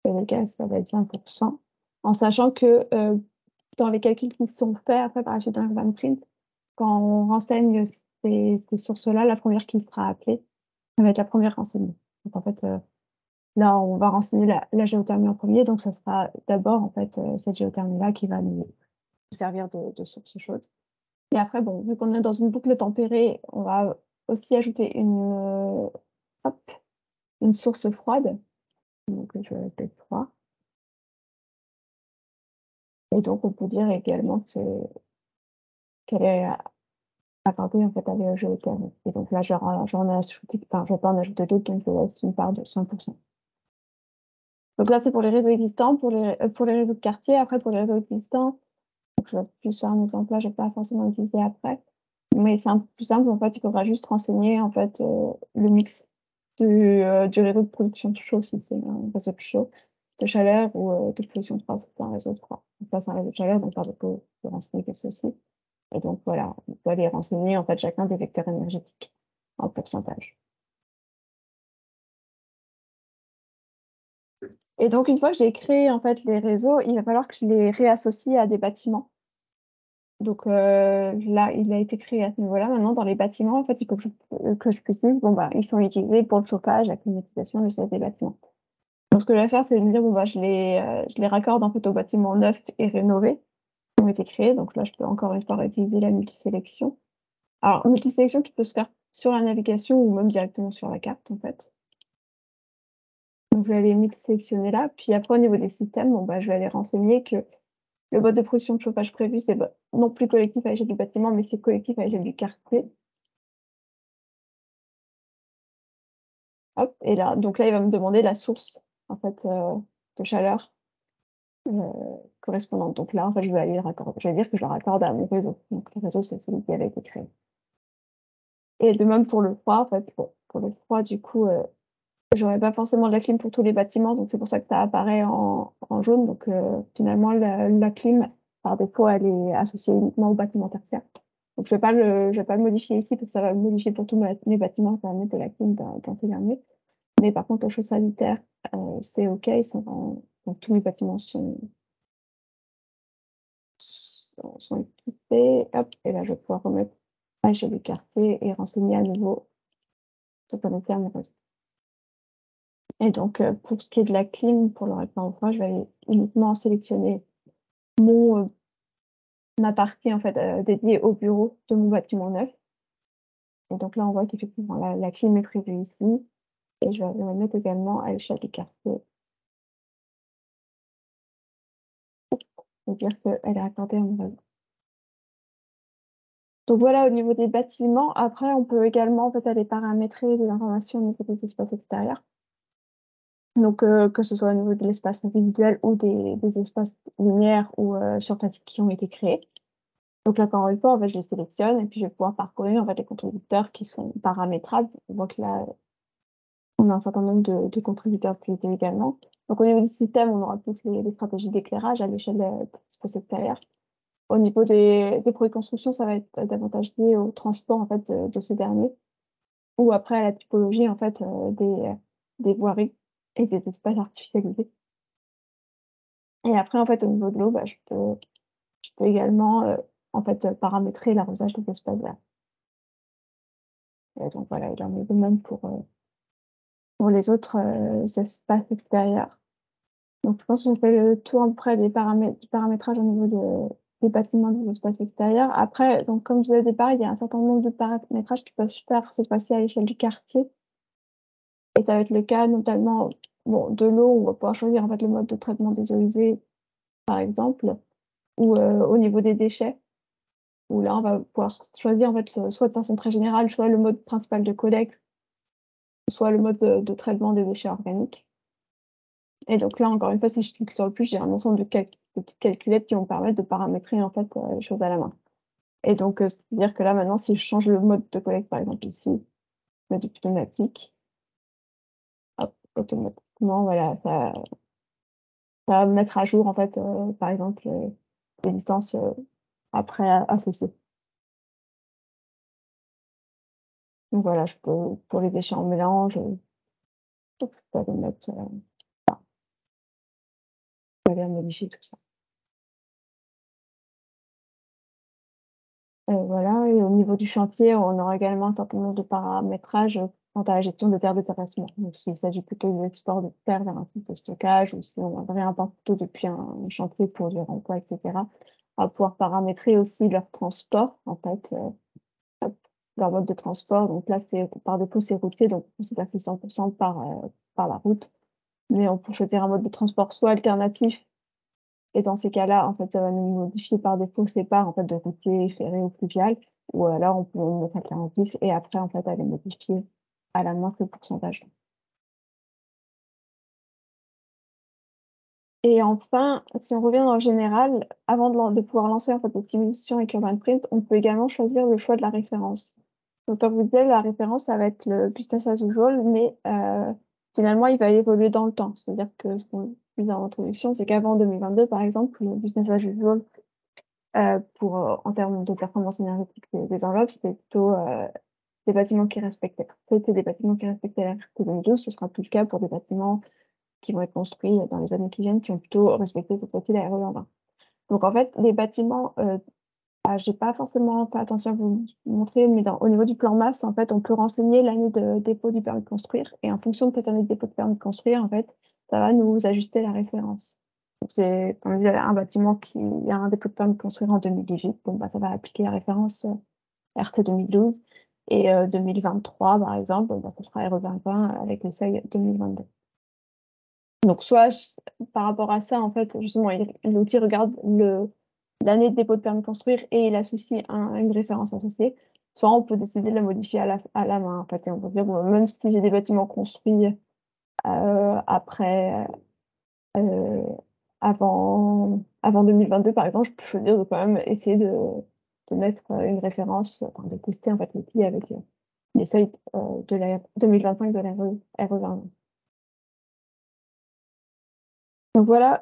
Et le gaz, ça va être 20%. En sachant que dans les calculs qui sont faits après par la suite d'un Urban Print, quand on renseigne ces sources-là, la première qui sera appelée, ça va être la première renseignée. Donc en fait, là, on va renseigner la géothermie en premier, donc ça sera d'abord en fait cette géothermie-là qui va nous servir de source chaude. Et après, bon, vu qu'on est dans une boucle tempérée, on va aussi ajouter une source froide. Donc je vais appeler froid. Et donc on peut dire également qu'elle est accordée en fait à la géothermie. Et donc là, j'en ai ajouté, enfin, je vais pas en ajouter d'autres, donc je laisse une part de 5%. Donc là, c'est pour les réseaux existants, pour les réseaux de quartier. Après, pour les réseaux existants, donc je vais plus faire un exemple là, je vais pas forcément utiliser après. Mais c'est un peu plus simple, en fait, il faudra juste renseigner en fait le mix du réseau de production de chaud, si c'est un réseau de chaud, de chaleur ou de production de froid, si c'est un réseau de froid. Donc là, c'est un réseau de chaleur, donc pardon, faut renseigner que ceci. Et donc voilà, on peut aller renseigner en fait chacun des vecteurs énergétiques en pourcentage. Et donc, une fois que j'ai créé en fait les réseaux, il va falloir que je les réassocie à des bâtiments. Donc là, il a été créé à ce niveau-là. Maintenant, dans les bâtiments, en fait, il faut que je puisse dire, bon, bah, ils sont utilisés pour le chauffage, la climatisation, le siège des bâtiments. Donc, ce que je vais faire, c'est me dire, bon, bah, je les raccorde en fait aux bâtiments neufs et rénovés qui ont été créés. Donc là, je peux encore une fois utiliser la multisélection. Alors, multisélection qui peut se faire sur la navigation ou même directement sur la carte, en fait. Donc, je vais aller multisélectionner là. Puis après, au niveau des systèmes, bon, bah, je vais aller renseigner que le mode de production de chauffage prévu, c'est non plus collectif à l'échelle du bâtiment, mais c'est collectif à l'échelle du quartier. Hop, et là, donc là, il va me demander la source en fait, de chaleur correspondante. Donc là, en fait, je vais aller le raccorder. Je vais dire que je le raccorde à mon réseau. Donc le réseau, c'est celui qui avait été créé. Et de même pour le froid, en fait, pour le froid, du coup, j'aurais pas forcément de la clim pour tous les bâtiments, donc c'est pour ça que ça apparaît en jaune. Donc finalement, la clim, par défaut, elle est associée uniquement au bâtiment tertiaire. Donc je vais pas le modifier ici parce que ça va me modifier pour tous mes bâtiments, ça va mettre de la clim dans ces derniers. Mais par contre, le chaud sanitaire, c'est OK, donc tous mes bâtiments sont équipés. Hop, et là, je vais pouvoir remettre à l'échelle du quartier et renseigner à nouveau se connecter à mon réseau. Et donc, pour ce qui est de la clim, pour le règlement au froid, je vais aller uniquement sélectionner ma partie en fait, dédiée au bureau de mon bâtiment neuf. Et donc là, on voit qu'effectivement, la clim est prévue ici. Et je vais la mettre également à l'échelle du quartier. C'est-à-dire qu'elle est raccordée à mon réseau. Donc voilà, au niveau des bâtiments. Après, on peut également en fait, aller paramétrer des informations au niveau des espaces extérieurs. Donc, que ce soit au niveau de l'espace individuel ou des espaces linéaires ou surfaciques qui ont été créés. Donc là, encore une fois, en fait, je les sélectionne et puis je vais pouvoir parcourir en fait, les contributeurs qui sont paramétrables. On voit que là, on a un certain nombre de contributeurs pilotés également. Donc, au niveau du système, on aura toutes les stratégies d'éclairage à l'échelle de l'espace extérieur. Au niveau des produits de construction, ça va être davantage lié au transport en fait, de ces derniers ou après à la typologie en fait, des voiries et des espaces artificialisés. Et après, en fait, au niveau de l'eau, bah, je peux également en fait, paramétrer l'arrosage des espaces verts. Et donc voilà, il en est de même pour les autres espaces extérieurs. Donc je pense qu'on fait le tour à peu près du paramétrage au niveau des bâtiments des espaces extérieurs. Après, donc comme je disais au départ, il y a un certain nombre de paramétrages qui peuvent se faire cette fois-ci à l'échelle du quartier. Et ça va être le cas notamment de l'eau, où on va pouvoir choisir en fait le mode de traitement des eaux usées, par exemple, ou au niveau des déchets, où là on va pouvoir choisir en fait soit de façon très générale, soit le mode principal de collecte, soit le mode de traitement des déchets organiques. Et donc là, encore une fois, si je clique sur le plus, j'ai un ensemble de petites calculettes qui vont me permettre de paramétrer en fait les choses à la main. Et donc, c'est-à-dire que là, maintenant, si je change le mode de collecte, par exemple ici, mode automatique, hop, automatiquement, voilà, ça va me mettre à jour en fait, par exemple, les distances après associées. Donc voilà, je peux, pour les déchets en mélange, je peux aller mettre, je peux aller modifier tout ça. Voilà, et au niveau du chantier, on aura également un certain nombre de paramétrages quant à la gestion des terres de terrassement. Donc, s'il s'agit plutôt de l'export de terre vers un site de stockage ou si on réimporte plutôt depuis un chantier pour du remploi, etc., on va pouvoir paramétrer aussi leur transport, en fait, leur mode de transport. Donc là, par défaut, c'est routier, donc on considère que c'est 100% par la route. Mais on peut choisir un mode de transport soit alternatif. Et dans ces cas-là, en fait, ça va nous modifier par défaut ces parts en fait, de routier, ferré ou fluvial. Ou alors, on peut mettre alternatif et après, en fait, aller modifier à la main ce pourcentage. Et enfin, si on revient en général, avant de pouvoir lancer en fait, des simulations avec UrbanPrint, on peut également choisir le choix de la référence. Donc, comme vous disiez, la référence, ça va être le business as usual, mais finalement, il va évoluer dans le temps. C'est-à-dire que ce qu'on dit dans l'introduction, c'est qu'avant 2022, par exemple, le business as usual, en termes de performance énergétique des enveloppes, c'était plutôt des bâtiments qui respectaient. C'était des bâtiments qui respectaient la RT 2012, ce sera plus le cas pour des bâtiments qui vont être construits dans les années qui viennent, qui ont plutôt respecté cette fois-ci la RE 2020. Donc en fait, les bâtiments, j'ai pas forcément fait attention à vous montrer, mais au niveau du plan masse, en fait, on peut renseigner l'année de dépôt du permis de construire, et en fonction de cette année de dépôt de permis de construire, en fait, ça va nous ajuster la référence. Donc c'est, comme je disais, un bâtiment qui a un dépôt de permis de construire en 2018, bon, bah, ça va appliquer la référence RT 2012, et 2023, par exemple, bah, ça sera RE 2020 avec les seuils 2022. Donc, soit par rapport à ça, en fait, justement, l'outil regarde l'année de dépôt de permis de construire et il associe une référence associée. Soit on peut décider de la modifier à la main, en fait, et on peut dire, bon, même si j'ai des bâtiments construits après, avant 2022, par exemple, je peux choisir de quand même essayer de mettre une référence, enfin, de tester en fait l'outil avec les seuils de la 2025 de la RE20. Donc voilà,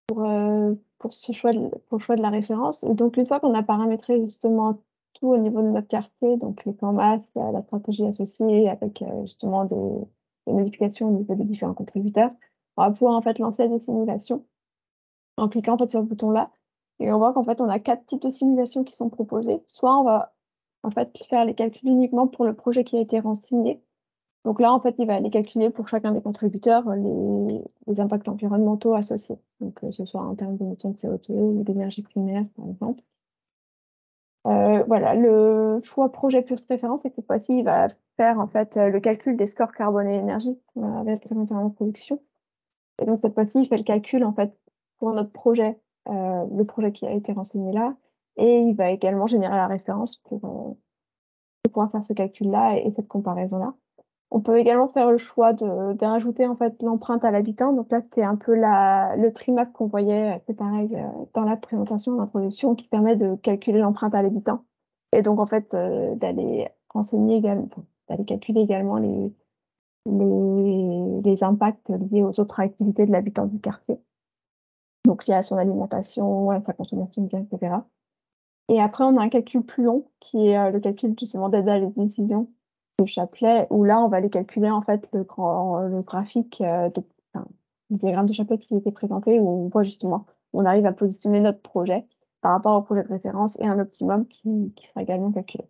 pour le choix de la référence. Et donc, une fois qu'on a paramétré justement tout au niveau de notre quartier, donc les plans masse, la stratégie associée avec justement des modifications au niveau des différents contributeurs, on va pouvoir en fait lancer des simulations en cliquant en fait sur le bouton là. Et on voit qu'en fait, on a 4 types de simulations qui sont proposées. Soit on va en fait faire les calculs uniquement pour le projet qui a été renseigné. Donc là, en fait, il va aller calculer pour chacun des contributeurs les impacts environnementaux associés. Donc, que ce soit en termes d'émissions de CO2 ou d'énergie primaire, par exemple. Voilà, le choix projet plus référence, c'est que cette fois-ci, il va faire en fait le calcul des scores carbone et énergie qu'on avait présenté en production. Et donc, cette fois-ci, il fait le calcul en fait pour notre projet, le projet qui a été renseigné là. Et il va également générer la référence pour pouvoir faire ce calcul-là et cette comparaison-là. On peut également faire le choix de rajouter en fait l'empreinte à l'habitant. Donc là, c'était un peu le trimap qu'on voyait, c'est pareil, dans la présentation, l'introduction, qui permet de calculer l'empreinte à l'habitant. Et donc en fait, d'aller renseigner également, d'aller calculer également les impacts liés aux autres activités de l'habitant du quartier. Donc liés à son alimentation, à sa consommation de gaz, etc. Et après, on a un calcul plus long qui est le calcul justement d'aide à la décision de Chaplet, où là, on va aller calculer en fait le graphique, enfin, le diagramme de Chaplet qui était présenté, où on voit justement, on arrive à positionner notre projet par rapport au projet de référence et un optimum qui sera également calculé.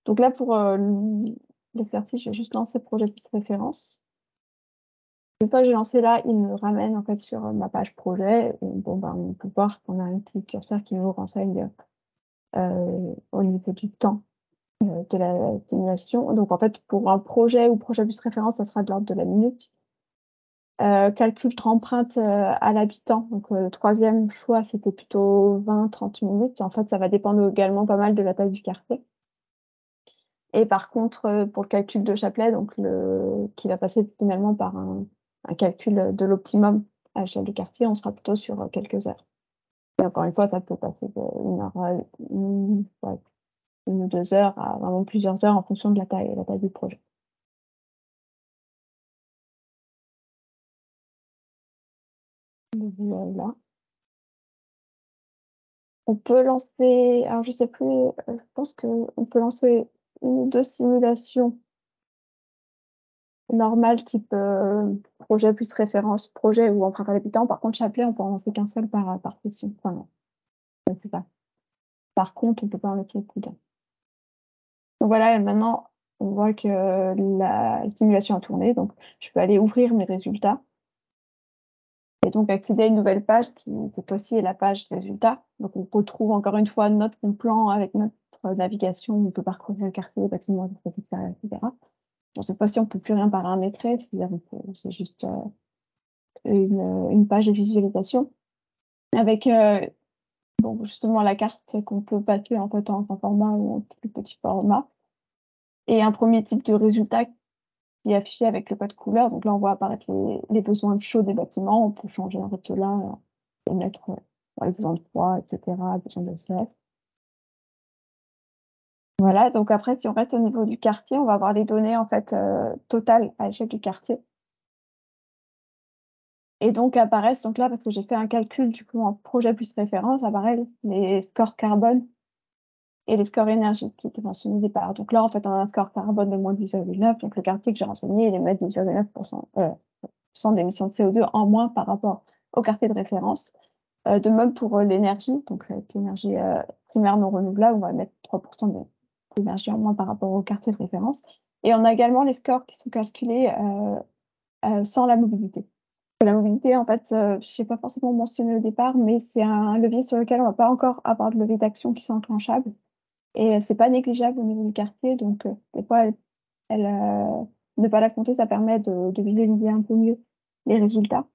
Donc là, pour l'exercice, je vais juste lancer projet plus référence. Une fois que j'ai lancé là, il me ramène en fait sur ma page projet. Et bon, on peut voir qu'on a un petit curseur qui nous renseigne au niveau du temps de la simulation. Donc en fait, pour un projet ou projet plus référence, ça sera de l'ordre de la minute. Calcul d'empreinte à l'habitant. Donc le troisième choix, c'était plutôt 20-30 minutes. En fait, ça va dépendre également pas mal de la taille du quartier. Et par contre, pour le calcul de Chaplet, donc qui va passer finalement par un calcul de l'optimum à l'échelle du quartier, on sera plutôt sur quelques heures. Et encore une fois, ça peut passer d'une heure, une ou 2 heures à vraiment plusieurs heures en fonction de la taille du projet. Voilà. On peut lancer, alors je sais plus, je pense qu'on peut lancer 1 ou 2 simulations normales, type projet plus référence, projet ou empreinte à l'habitant. Par contre, Chaplet, on peut en lancer qu'un seul par session. Enfin, non, je ne sais pas. Par contre, on peut pas en mettre plus d'un. Donc voilà, maintenant, on voit que la simulation a tourné. Donc, je peux aller ouvrir mes résultats. Et donc accéder à une nouvelle page qui, cette fois-ci, est la page résultats. Donc on retrouve encore une fois notre plan avec notre navigation. On peut parcourir le quartier, les bâtiments, etc. Bon, cette fois-ci, on ne peut plus rien paramétrer, c'est-à-dire c'est juste une page de visualisation avec bon, justement la carte qu'on peut passer en fait en grand format ou en plus petit format. Et un premier type de résultat qui est affiché avec le code couleur. Donc là, on voit apparaître les besoins de chaud des bâtiments. On peut changer en fait là et mettre les besoins de froid, etc., besoin de SLF. Voilà, donc après, si on reste au niveau du quartier, on va avoir les données en fait totales à l'échelle du quartier. Et donc apparaissent, donc là, parce que j'ai fait un calcul du coup en projet plus référence, apparaissent les scores carbone et les scores énergie qui étaient mentionnés au départ. Donc là, en fait, on a un score carbone de moins 10,9, donc le quartier que j'ai renseigné, il émet 10,9% d'émissions de CO2 en moins par rapport au quartier de référence. De même pour l'énergie, donc avec l'énergie primaire non renouvelable, on va mettre 3% d'énergie en moins par rapport au quartier de référence. Et on a également les scores qui sont calculés sans la mobilité. La mobilité, en fait, je n'ai pas forcément mentionné au départ, mais c'est un levier sur lequel on ne va pas encore avoir de levier d'action qui sont enclenchables. Et c'est pas négligeable au niveau du quartier, donc des fois, ne pas la compter, ça permet de visualiser un peu mieux les résultats.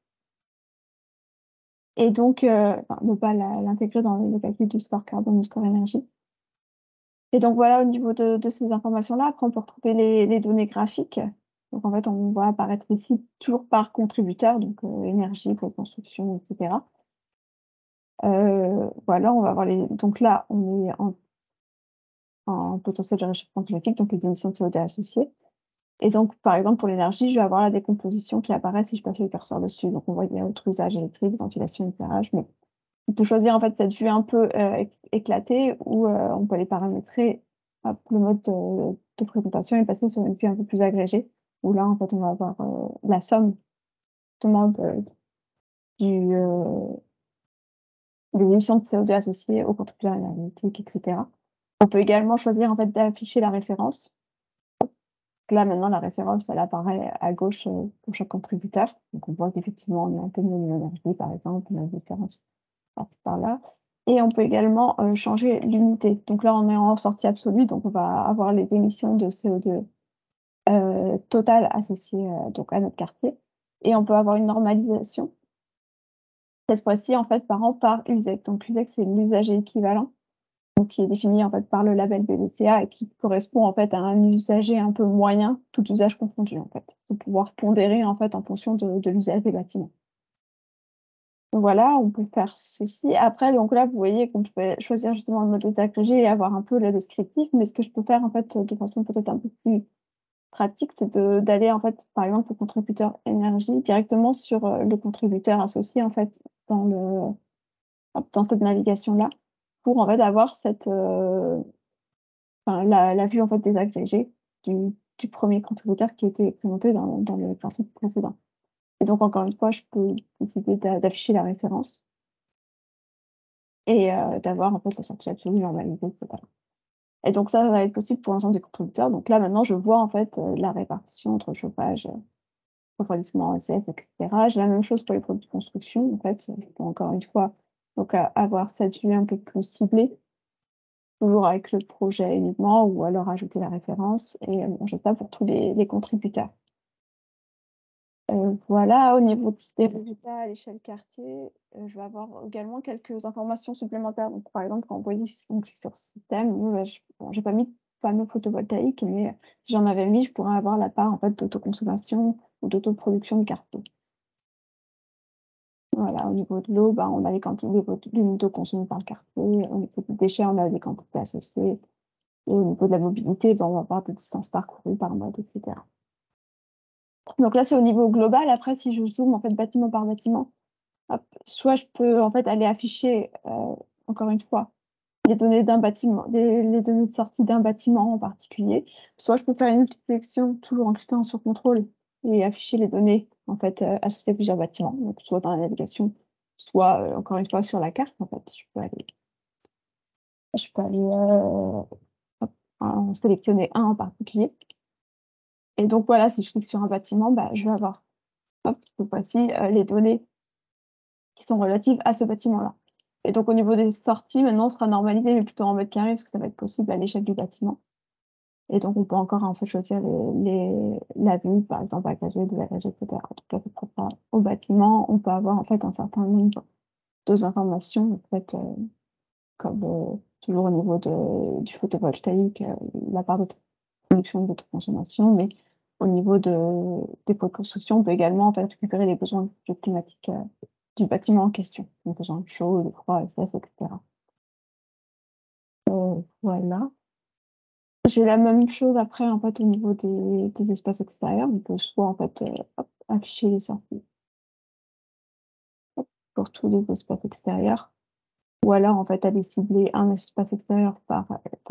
Et donc, ne pas l'intégrer dans le calcul du score carbone ou du score énergie. Et donc voilà, au niveau de ces informations-là, après on peut retrouver les données graphiques. Donc en fait, on voit apparaître ici toujours par contributeur, donc énergie, construction, etc. Voilà, on va voir donc là, on est en potentiel de réchauffement climatique, donc les émissions de CO2 associées. Et donc, par exemple, pour l'énergie, je vais avoir la décomposition qui apparaît si je passe le curseur dessus. Donc on voit qu'il y a autre usage électrique, ventilation, éclairage, mais on peut choisir en fait cette vue un peu éclatée où on peut les paramétrer. Le mode de présentation est passé sur une vue un peu plus agrégée, où là en fait on va avoir la somme des émissions de CO2 associées aux contributeurs énergétiques, etc. On peut également choisir en fait d'afficher la référence. Donc là maintenant la référence elle apparaît à gauche pour chaque contributeur. Donc on voit qu'effectivement on a un peu de l'énergie par exemple, on a une différence par là. Et on peut également changer l'unité. Donc là, on est en sortie absolue, donc on va avoir les émissions de CO2 totales associées donc à notre quartier. Et on peut avoir une normalisation, cette fois-ci, en fait, par an par USEC. Donc l'USEC, c'est l'usager équivalent. donc qui est défini en fait par le label BBCA et qui correspond en fait à un usager un peu moyen, tout usage confondu en fait. De pouvoir pondérer en fait en fonction de l'usage des bâtiments. Donc voilà, on peut faire ceci. Après, donc là, vous voyez qu'on peut choisir justement le mode agrégé et avoir un peu le descriptif, mais ce que je peux faire en fait de façon peut-être un peu plus pratique, c'est d'aller en fait, par exemple, au contributeur énergie directement sur le contributeur associé en fait dans cette navigation-là, pour en fait avoir la vue en fait des agrégés du premier contributeur qui était présenté dans le graphique précédent. Et donc encore une fois, je peux décider d'afficher la référence et d'avoir en fait la sortie absolue normalisée, etc. Et donc ça va être possible pour l'ensemble des contributeurs. Donc là maintenant, je vois en fait la répartition entre chauffage, refroidissement, ECF, etc. J'ai la même chose pour les produits de construction. En fait, je peux encore une fois donc avoir cette vue un peu plus ciblée, toujours avec le projet uniquement, ou alors ajouter la référence et j'ai ça pour tous les contributeurs. Voilà, au niveau des résultats à l'échelle quartier, je vais avoir également quelques informations supplémentaires. Donc par exemple, quand on voit sur système, j'ai pas mis de panneau photovoltaïque, mais si j'en avais mis, je pourrais avoir la part en fait d'autoconsommation ou d'autoproduction de carton. Voilà, au niveau de l'eau, on a les quantités de volume d'eau consommée par le quartier. Au niveau des déchets, on a les quantités associées. Et au niveau de la mobilité, on va avoir des distances parcourues par mode, etc. Donc là, c'est au niveau global. Après, si je zoome en fait bâtiment par bâtiment, hop, soit je peux en fait aller afficher, encore une fois, les données d'un bâtiment, les données de sortie d'un bâtiment en particulier, soit je peux faire une petite sélection toujours en cliquant sur contrôle et afficher les données en fait associées à plusieurs bâtiments, donc soit dans la navigation, soit encore une fois sur la carte. En fait, je peux aller hop, en sélectionner un en particulier. Et donc voilà, si je clique sur un bâtiment, je vais avoir hop, cette fois-ci les données qui sont relatives à ce bâtiment-là. Et donc au niveau des sorties, maintenant, on sera normalisé, mais plutôt en mètres carrés, parce que ça va être possible à l'échelle du bâtiment. Et donc on peut encore en fait choisir la vue, par exemple, agrégée, désagrégée, etc. En tout cas, c'est propre au bâtiment. On peut avoir en fait un certain nombre d'informations, en fait, comme toujours au niveau du photovoltaïque, la part de production, d'autoconsommation, mais au niveau des pots de construction, on peut également en fait récupérer les besoins climatiques du bâtiment en question, les besoins chauds, de froid, SF, etc. Voilà. J'ai la même chose après en fait au niveau des espaces extérieurs. On peut soit en fait afficher les sorties pour tous les espaces extérieurs, ou alors en fait aller cibler un espace extérieur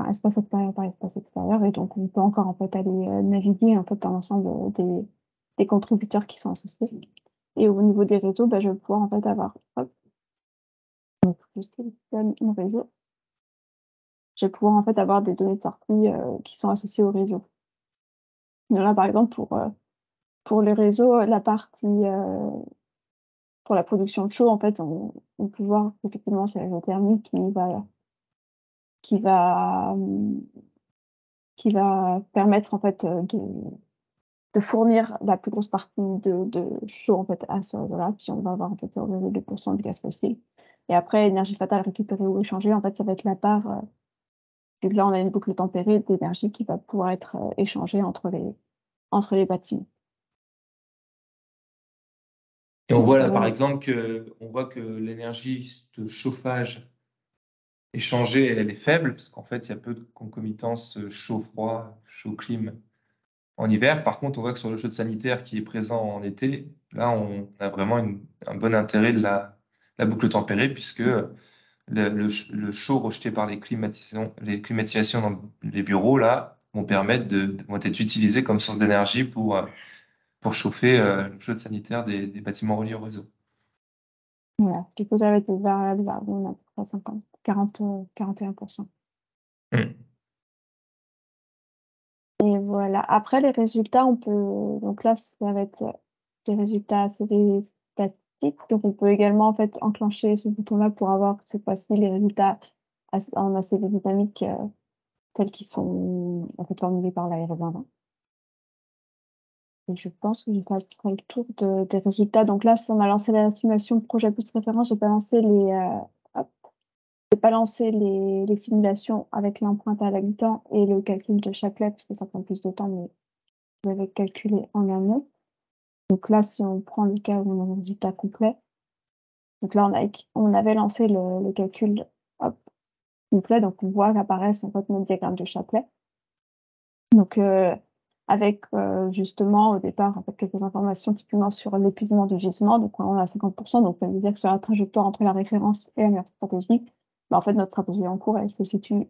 espace extérieur par espace extérieur, et donc on peut encore en fait aller naviguer en fait dans l'ensemble des contributeurs qui sont associés. Et au niveau des réseaux, je vais pouvoir en fait avoir donc je sélectionne mon réseau. Je vais pouvoir en fait avoir des données de sortie qui sont associées au réseau. Donc là par exemple pour le réseau, la partie pour la production de chaud, en fait, on peut voir effectivement c'est la géothermie qui va, mmh, qui va permettre en fait, de fournir la plus grosse partie de chaud en fait à ce réseau-là. Puis on va avoir en fait 0,2 % de gaz fossile. Et après, énergie fatale récupérée ou échangée, en fait, ça va être la part, vu que là on a une boucle tempérée d'énergie qui va pouvoir être, échangée entre les bâtiments. Et on voit là, par Voilà. exemple, on voit que l'énergie de chauffage échangée, elle est faible, parce qu'en fait, il y a peu de concomitance chaud-froid, chaud-clim en hiver. Par contre, on voit que sur le chaude sanitaire qui est présent en été, là, on a vraiment un bon intérêt de la boucle tempérée, puisque le chaud rejeté par les climatisations dans les bureaux, là, vont être utilisés comme source d'énergie pour chauffer le chaude sanitaire des bâtiments reliés au réseau. Voilà, du coup, ça va être une variable là, on a à peu près 41%. Et voilà. Après, les résultats, on peut donc là, ça va être des résultats assez statiques. Donc on peut également, en fait, enclencher ce bouton-là pour avoir cette fois-ci les résultats en ACV dynamique, tels qu'ils sont, en fait, formulés par la RE2020. Et je pense que j'ai fait à peu près le tour des résultats. Donc là, si on a lancé la simulation projet plus référence, j'ai pas lancé hop, vais pas lancer les simulations avec l'empreinte à l'habitant et le calcul de Chaplet, parce que ça prend plus de temps, mais je vais calculer en amont. Donc là, si on prend le cas où on a un résultat complet, donc là, on avait lancé le calcul complet, donc on voit qu'apparaissent en fait notre diagramme de Chaplet. Donc, avec justement au départ en fait, quelques informations typiquement sur l'épuisement du gisement, donc on a 50%, donc ça veut dire que sur la trajectoire entre la référence et la meilleure stratégie, en fait notre stratégie en cours elle se situe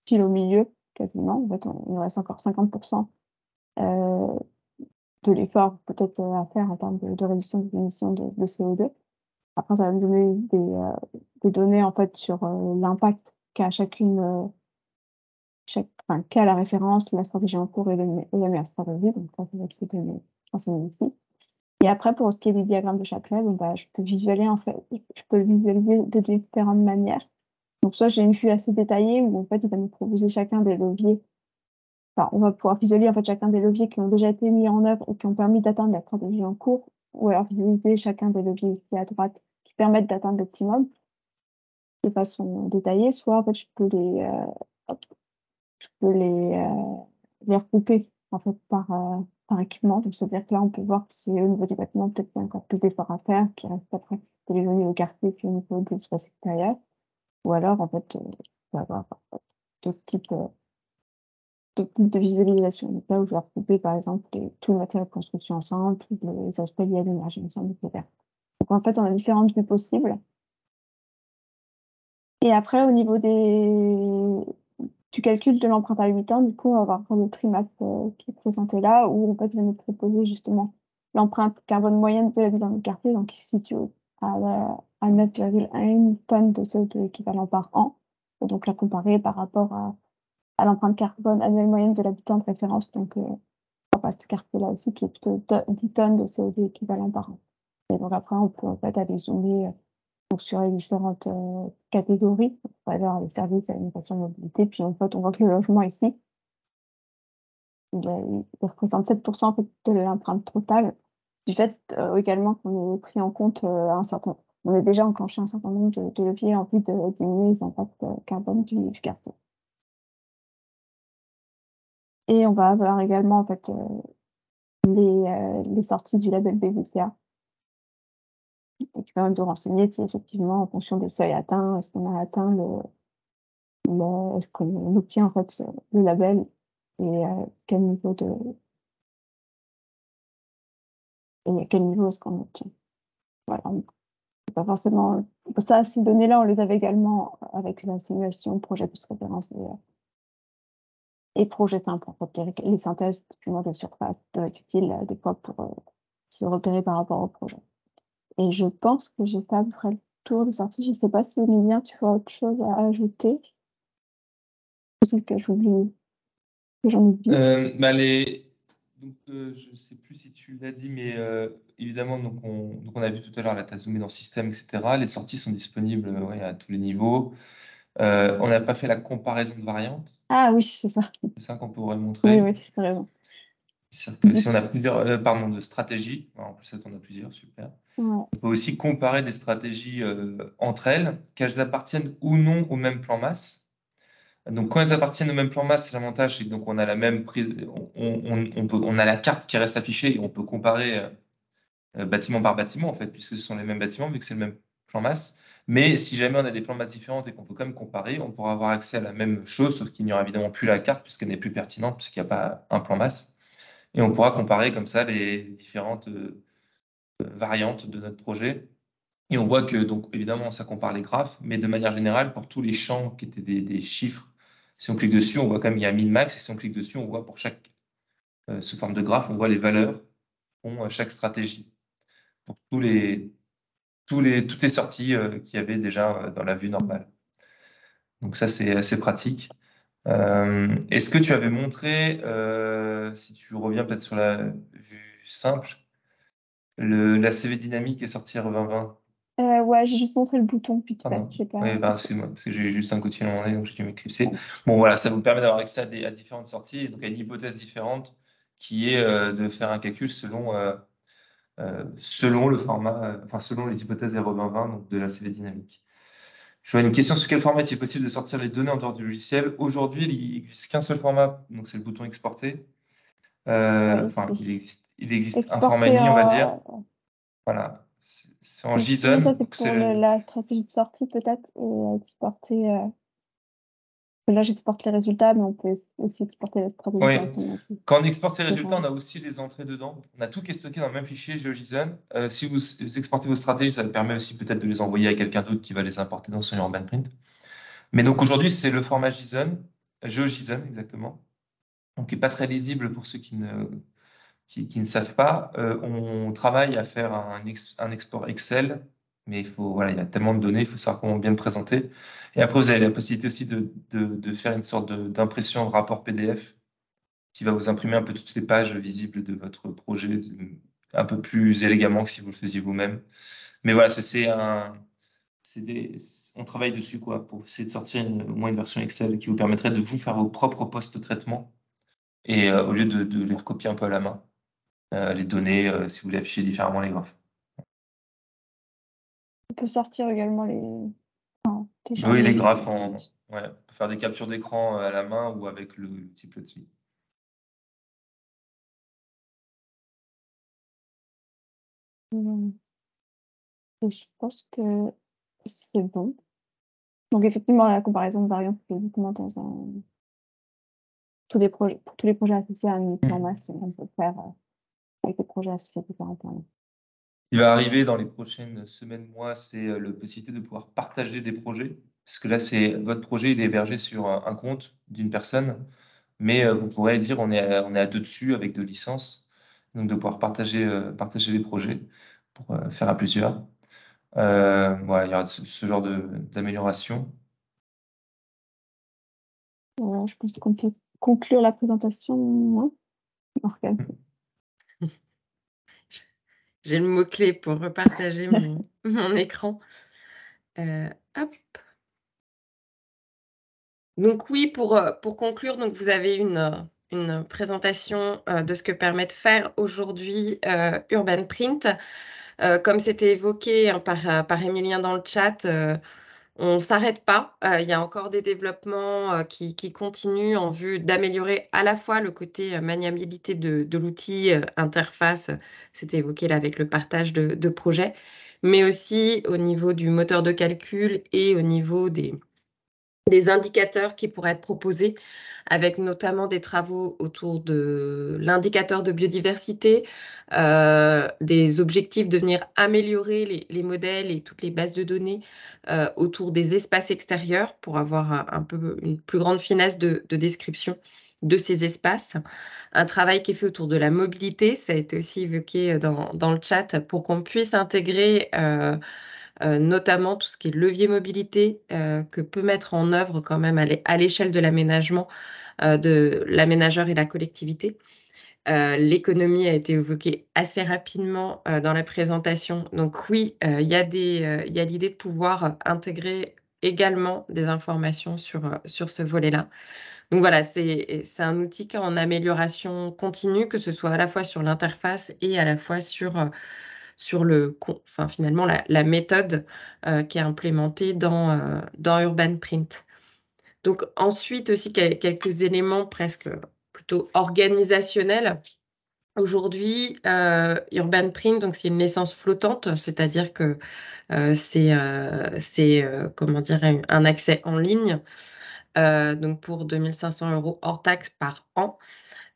pile au milieu quasiment. En fait, il nous reste encore 50% de l'effort peut-être à faire en termes de réduction des émissions de CO2. Après, ça va nous donner des données en fait sur l'impact qu'a qu'a la référence, la stratégie en cours et la meilleure stratégie. Donc ça, c'est ces données renseignées ici. Et après, pour ce qui est des diagrammes de Chaplet, je peux visualiser de différentes manières. Donc soit j'ai une vue assez détaillée où en fait il va nous proposer chacun des leviers. Enfin, on va pouvoir visualiser en fait chacun des leviers qui ont déjà été mis en œuvre et qui ont permis d'atteindre la stratégie en cours, ou alors visualiser chacun des leviers ici à droite qui permettent d'atteindre l'optimum de façon détaillée. Soit en fait je peux les regrouper en fait par équipement. Donc c'est-à-dire que là on peut voir que c'est au niveau des bâtiments peut-être qu'il y a encore plus d'efforts à faire, qui reste après téléphoner au quartier puis au niveau des espaces extérieurs. Ou alors en fait on peut avoir d'autres types de visualisation. Donc là où je vais regrouper par exemple tout le matériel de construction ensemble, tous les aspects liés à l'énergie ensemble, etc. Donc en fait on a différentes vues possibles. Et après au niveau du calcul de l'empreinte à 8 ans, du coup, on va avoir le trimap qui est présenté là, où en fait, il va nous proposer justement l'empreinte carbone moyenne de l'habitant du quartier, donc qui se situe à 9,1 tonnes de CO2 équivalent par an. Et donc, la comparer par rapport à l'empreinte carbone annuelle moyenne de l'habitant de référence, donc ce quartier-là aussi, qui est plutôt 10 tonnes de CO2 équivalent par an. Et donc, après, on peut en fait aller zoomer donc sur les différentes catégories, on va avoir les services, l'alimentation, la mobilité, puis en fait, on voit que le logement ici, il représente 7% en fait, de l'empreinte totale, du fait également qu'on ait pris en compte on a déjà enclenché un certain nombre de leviers en vue de diminuer les impacts carbone du quartier. Et on va avoir également en fait les sorties du label BVCA, qui permettent de renseigner si effectivement, en fonction des seuils atteints, est-ce qu'on a atteint est-ce qu'on obtient en fait le label et quel niveau est-ce qu'on obtient. Voilà, c'est pas forcément ça. Ces données-là, on les avait également avec la simulation projet plus référence et projet simple. En fait, les synthèses typiquement de surface peuvent être utiles des fois pour se repérer par rapport au projet. Et je pense que j'ai fait à peu près le tour des sorties. Je ne sais pas si Emilien, tu as autre chose à ajouter. Peut-être que j'en oublie. Je ne sais plus si tu l'as dit, mais évidemment, donc on a vu tout à l'heure, là, tu as zoomé dans le système, etc. Les sorties sont disponibles à tous les niveaux. On n'a pas fait la comparaison de variantes. Ah oui, c'est ça. C'est ça qu'on pourrait montrer. Oui, tu as raison. C'est-à-dire que si on a plusieurs, de stratégies, en plus, ça, on a plusieurs, super. Ouais. On peut aussi comparer des stratégies entre elles, qu'elles appartiennent ou non au même plan masse. Donc, quand elles appartiennent au même plan masse, c'est l'avantage, c'est que donc on a la même prise, on a la carte qui reste affichée et on peut comparer bâtiment par bâtiment, en fait, puisque ce sont les mêmes bâtiments, vu que c'est le même plan masse. Mais si jamais on a des plans masse différents et qu'on peut quand même comparer, on pourra avoir accès à la même chose, sauf qu'il n'y aura évidemment plus la carte, puisqu'elle n'est plus pertinente, puisqu'il n'y a pas un plan masse. Et on pourra comparer comme ça les différentes variantes de notre projet. Et on voit que, donc, évidemment, ça compare les graphes, mais de manière générale, pour tous les champs qui étaient des chiffres, si on clique dessus, on voit quand même il y a min-max, et si on clique dessus, on voit pour chaque sous forme de graphe, on voit les valeurs qu'ont chaque stratégie. Pour toutes les sorties qu'il y avait déjà dans la vue normale. Donc ça, c'est assez pratique. Est-ce que tu avais montré, si tu reviens peut-être sur la vue simple, la CV dynamique est sortie R2020? Ouais, j'ai juste montré le bouton, puis tout Pardon. j'ai pas... Oui, excuse-moi, parce que j'ai juste un coup de fil à un moment donné, donc j'ai dû m'éclipser. Bon, voilà, ça vous permet d'avoir accès à différentes sorties, et donc à une hypothèse différente, qui est de faire un calcul selon le format, selon les hypothèses R2020, donc de la CV dynamique. Je vois une question sur quel format est-il possible de sortir les données en dehors du logiciel. Aujourd'hui, il n'existe qu'un seul format, donc c'est le bouton exporter. Enfin, il existe un format et Exporter demi, on va dire. Voilà, c'est en JSON. ça, c'est Donc pour la stratégie de sortie peut-être, et exporter. Là, j'exporte les résultats, mais on peut aussi exporter la stratégie Oui. directement aussi. Quand on exporte les résultats, on a aussi les entrées dedans. On a tout qui est stocké dans le même fichier GeoJSON. Si vous exportez vos stratégies, ça permet aussi peut-être de les envoyer à quelqu'un d'autre qui va les importer dans son Urban Print. Mais donc aujourd'hui, c'est le format JSON, GeoJSON exactement. Donc, qui n'est pas très lisible pour ceux qui ne savent pas. On travaille à faire un export Excel, mais voilà, il y a tellement de données, il faut savoir comment bien le présenter. Et après, vous avez la possibilité aussi de faire une sorte d'impression de rapport PDF qui va vous imprimer un peu toutes les pages visibles de votre projet, un peu plus élégamment que si vous le faisiez vous-même. Mais voilà, on travaille dessus quoi, pour essayer de sortir au moins une version Excel qui vous permettrait de vous faire vos propres post-traitements et au lieu de les recopier un peu à la main, les données, si vous voulez afficher différemment les graphes. On peut sortir également Oui, les graphes, on peut faire des captures d'écran à la main ou avec l'outil Plotly. Je pense que c'est bon. Donc effectivement, la comparaison de variantes, c'est uniquement pour tous les projets associés à un unique format, on peut faire avec les projets associés à différents formats. Ce qui va arriver dans les prochaines semaines, mois, c'est la possibilité de pouvoir partager des projets. Parce que là, votre projet il est hébergé sur un compte d'une personne, mais vous pourrez dire on est à deux dessus avec deux licences. Donc de pouvoir partager les projets pour faire à plusieurs. Voilà, il y aura ce genre d'amélioration. Voilà, je pense qu'on peut conclure la présentation. Morgane. J'ai le mot-clé pour repartager mon écran. Hop. Donc oui, pour conclure, donc vous avez une présentation de ce que permet de faire aujourd'hui Urban Print. Comme c'était évoqué hein, par Émilien dans le chat, on ne s'arrête pas. Il y a encore des développements qui continuent en vue d'améliorer à la fois le côté maniabilité de l'outil, interface, c'était évoqué là avec le partage de projets, mais aussi au niveau du moteur de calcul et au niveau des indicateurs qui pourraient être proposés, avec notamment des travaux autour de l'indicateur de biodiversité, des objectifs de venir améliorer les modèles et toutes les bases de données autour des espaces extérieurs pour avoir un peu une plus grande finesse de description de ces espaces. Un travail qui est fait autour de la mobilité, ça a été aussi évoqué dans le chat, pour qu'on puisse intégrer notamment tout ce qui est levier mobilité que peut mettre en œuvre quand même à l'échelle de l'aménagement de l'aménageur et la collectivité. L'économie a été évoquée assez rapidement dans la présentation. Donc oui, il y a l'idée de pouvoir intégrer également des informations sur ce volet-là. Donc voilà, c'est un outil qui est en amélioration continue, que ce soit à la fois sur l'interface et à la fois enfin, finalement la méthode qui est implémentée dans Urban Print. Donc ensuite aussi quelques éléments presque plutôt organisationnels. Aujourd'hui, Urban Print, donc c'est une licence flottante, c'est-à-dire que comment dire, un accès en ligne, donc pour 2 500 € hors taxe par an.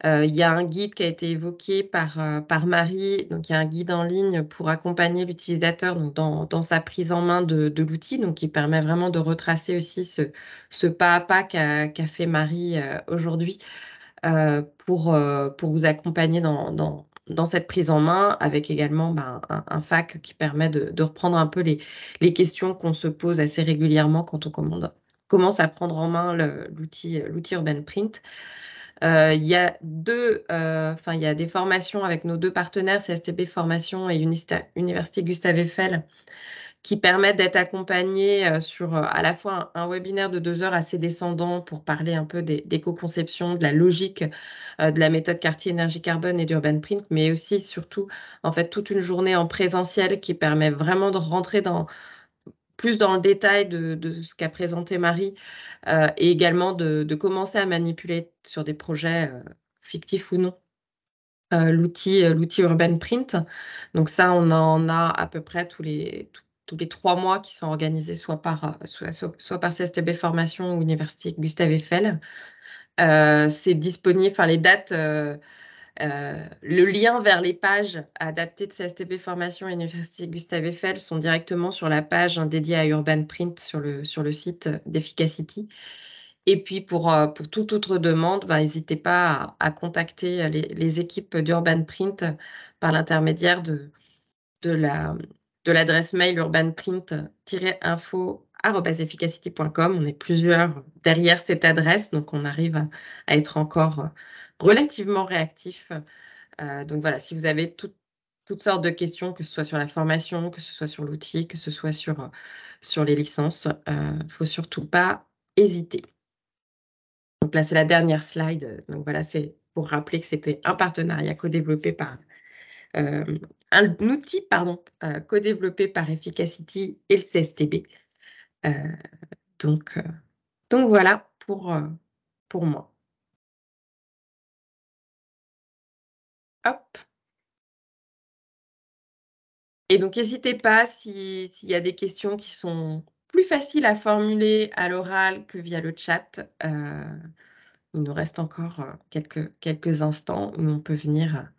Il y a un guide qui a été évoqué par Marie. Donc, il y a un guide en ligne pour accompagner l'utilisateur dans sa prise en main de l'outil, donc qui permet vraiment de retracer aussi ce pas à pas qu'a fait Marie aujourd'hui pour vous accompagner dans cette prise en main, avec également un FAQ qui permet de reprendre un peu les questions qu'on se pose assez régulièrement quand on commence à prendre en main l'outil Urban Print. Il y a il y a des formations avec nos deux partenaires, CSTB Formation et Université Gustave Eiffel, qui permettent d'être accompagnés sur à la fois un webinaire de 2 heures assez descendant pour parler un peu d'éco-conception, de la logique de la méthode quartier énergie carbone et d'Urban Print, mais aussi surtout en fait toute une journée en présentiel qui permet vraiment de rentrer plus dans le détail de ce qu'a présenté Marie et également de commencer à manipuler sur des projets fictifs ou non l'outil Urban Print. Donc ça, on en a à peu près tous les 3 mois qui sont organisés soit par CSTB Formation ou Université Gustave Eiffel. C'est disponible, enfin les dates, le lien vers les pages adaptées de CSTB Formation et Université Gustave Eiffel sont directement sur la page dédiée à Urban Print sur le site d'Efficacity. Et puis pour toute autre demande, n'hésitez pas à contacter les équipes d'Urban Print par l'intermédiaire de l'adresse mail urbanprint-info@efficacity.com. On est plusieurs derrière cette adresse, donc on arrive à être encore relativement réactif. Donc voilà, si vous avez toutes sortes de questions, que ce soit sur la formation, que ce soit sur l'outil, que ce soit sur les licences, faut surtout pas hésiter. Donc là, c'est la dernière slide. Donc voilà, c'est pour rappeler que c'était un partenariat co-développé par un outil, co-développé par Efficacity et le CSTB. Donc voilà pour moi. Hop. Et donc, n'hésitez pas s'il y a des questions qui sont plus faciles à formuler à l'oral que via le chat. Il nous reste encore quelques instants où on peut venir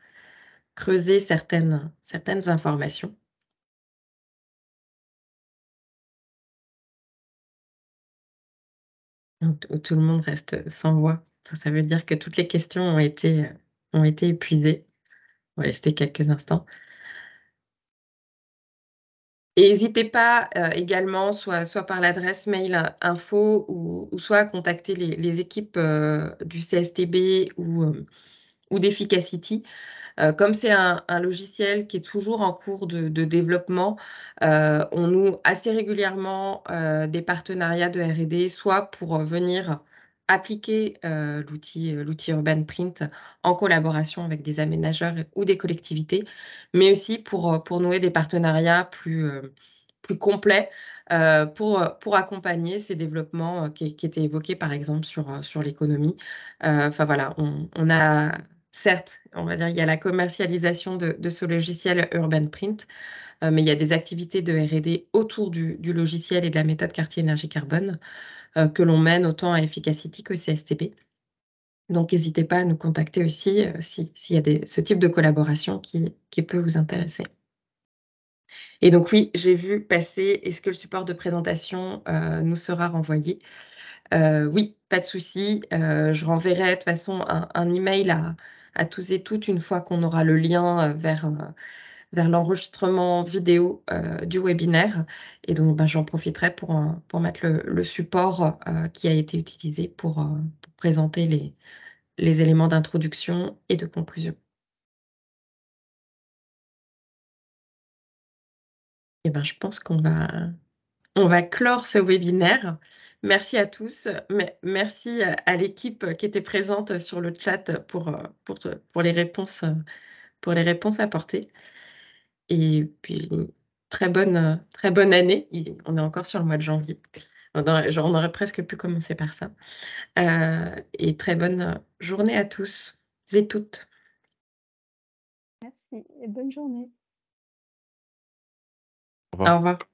creuser certaines informations. Où tout le monde reste sans voix. Ça veut dire que toutes les questions ont été épuisées. On va rester quelques instants. Et n'hésitez pas également, soit par l'adresse mail info ou soit à contacter les équipes du CSTB ou d'Efficacity. Comme c'est un logiciel qui est toujours en cours de développement, on noue assez régulièrement des partenariats de R&D, soit pour venir appliquer l'outil Urban Print en collaboration avec des aménageurs ou des collectivités, mais aussi pour nouer des partenariats plus complets pour accompagner ces développements qui étaient évoqués, par exemple, sur l'économie. Enfin voilà, on a... Certes, on va dire il y a la commercialisation de ce logiciel Urban Print, mais il y a des activités de R&D autour du logiciel et de la méthode quartier énergie carbone que l'on mène autant à Efficacity qu'au CSTB. Donc, n'hésitez pas à nous contacter aussi s'il y a ce type de collaboration qui peut vous intéresser. Et donc oui, j'ai vu passer, est-ce que le support de présentation nous sera renvoyé? Oui, pas de souci. Je renverrai de toute façon un email à tous et toutes une fois qu'on aura le lien vers l'enregistrement vidéo du webinaire. Et donc, j'en profiterai pour mettre le support qui a été utilisé pour présenter les éléments d'introduction et de conclusion. Et je pense qu'on va clore ce webinaire. Merci à tous. Merci à l'équipe qui était présente sur le chat pour les réponses apportées. Et puis, très bonne année. On est encore sur le mois de janvier. On aurait presque pu commencer par ça. Et très bonne journée à tous et toutes. Merci et bonne journée. Au revoir. Au revoir.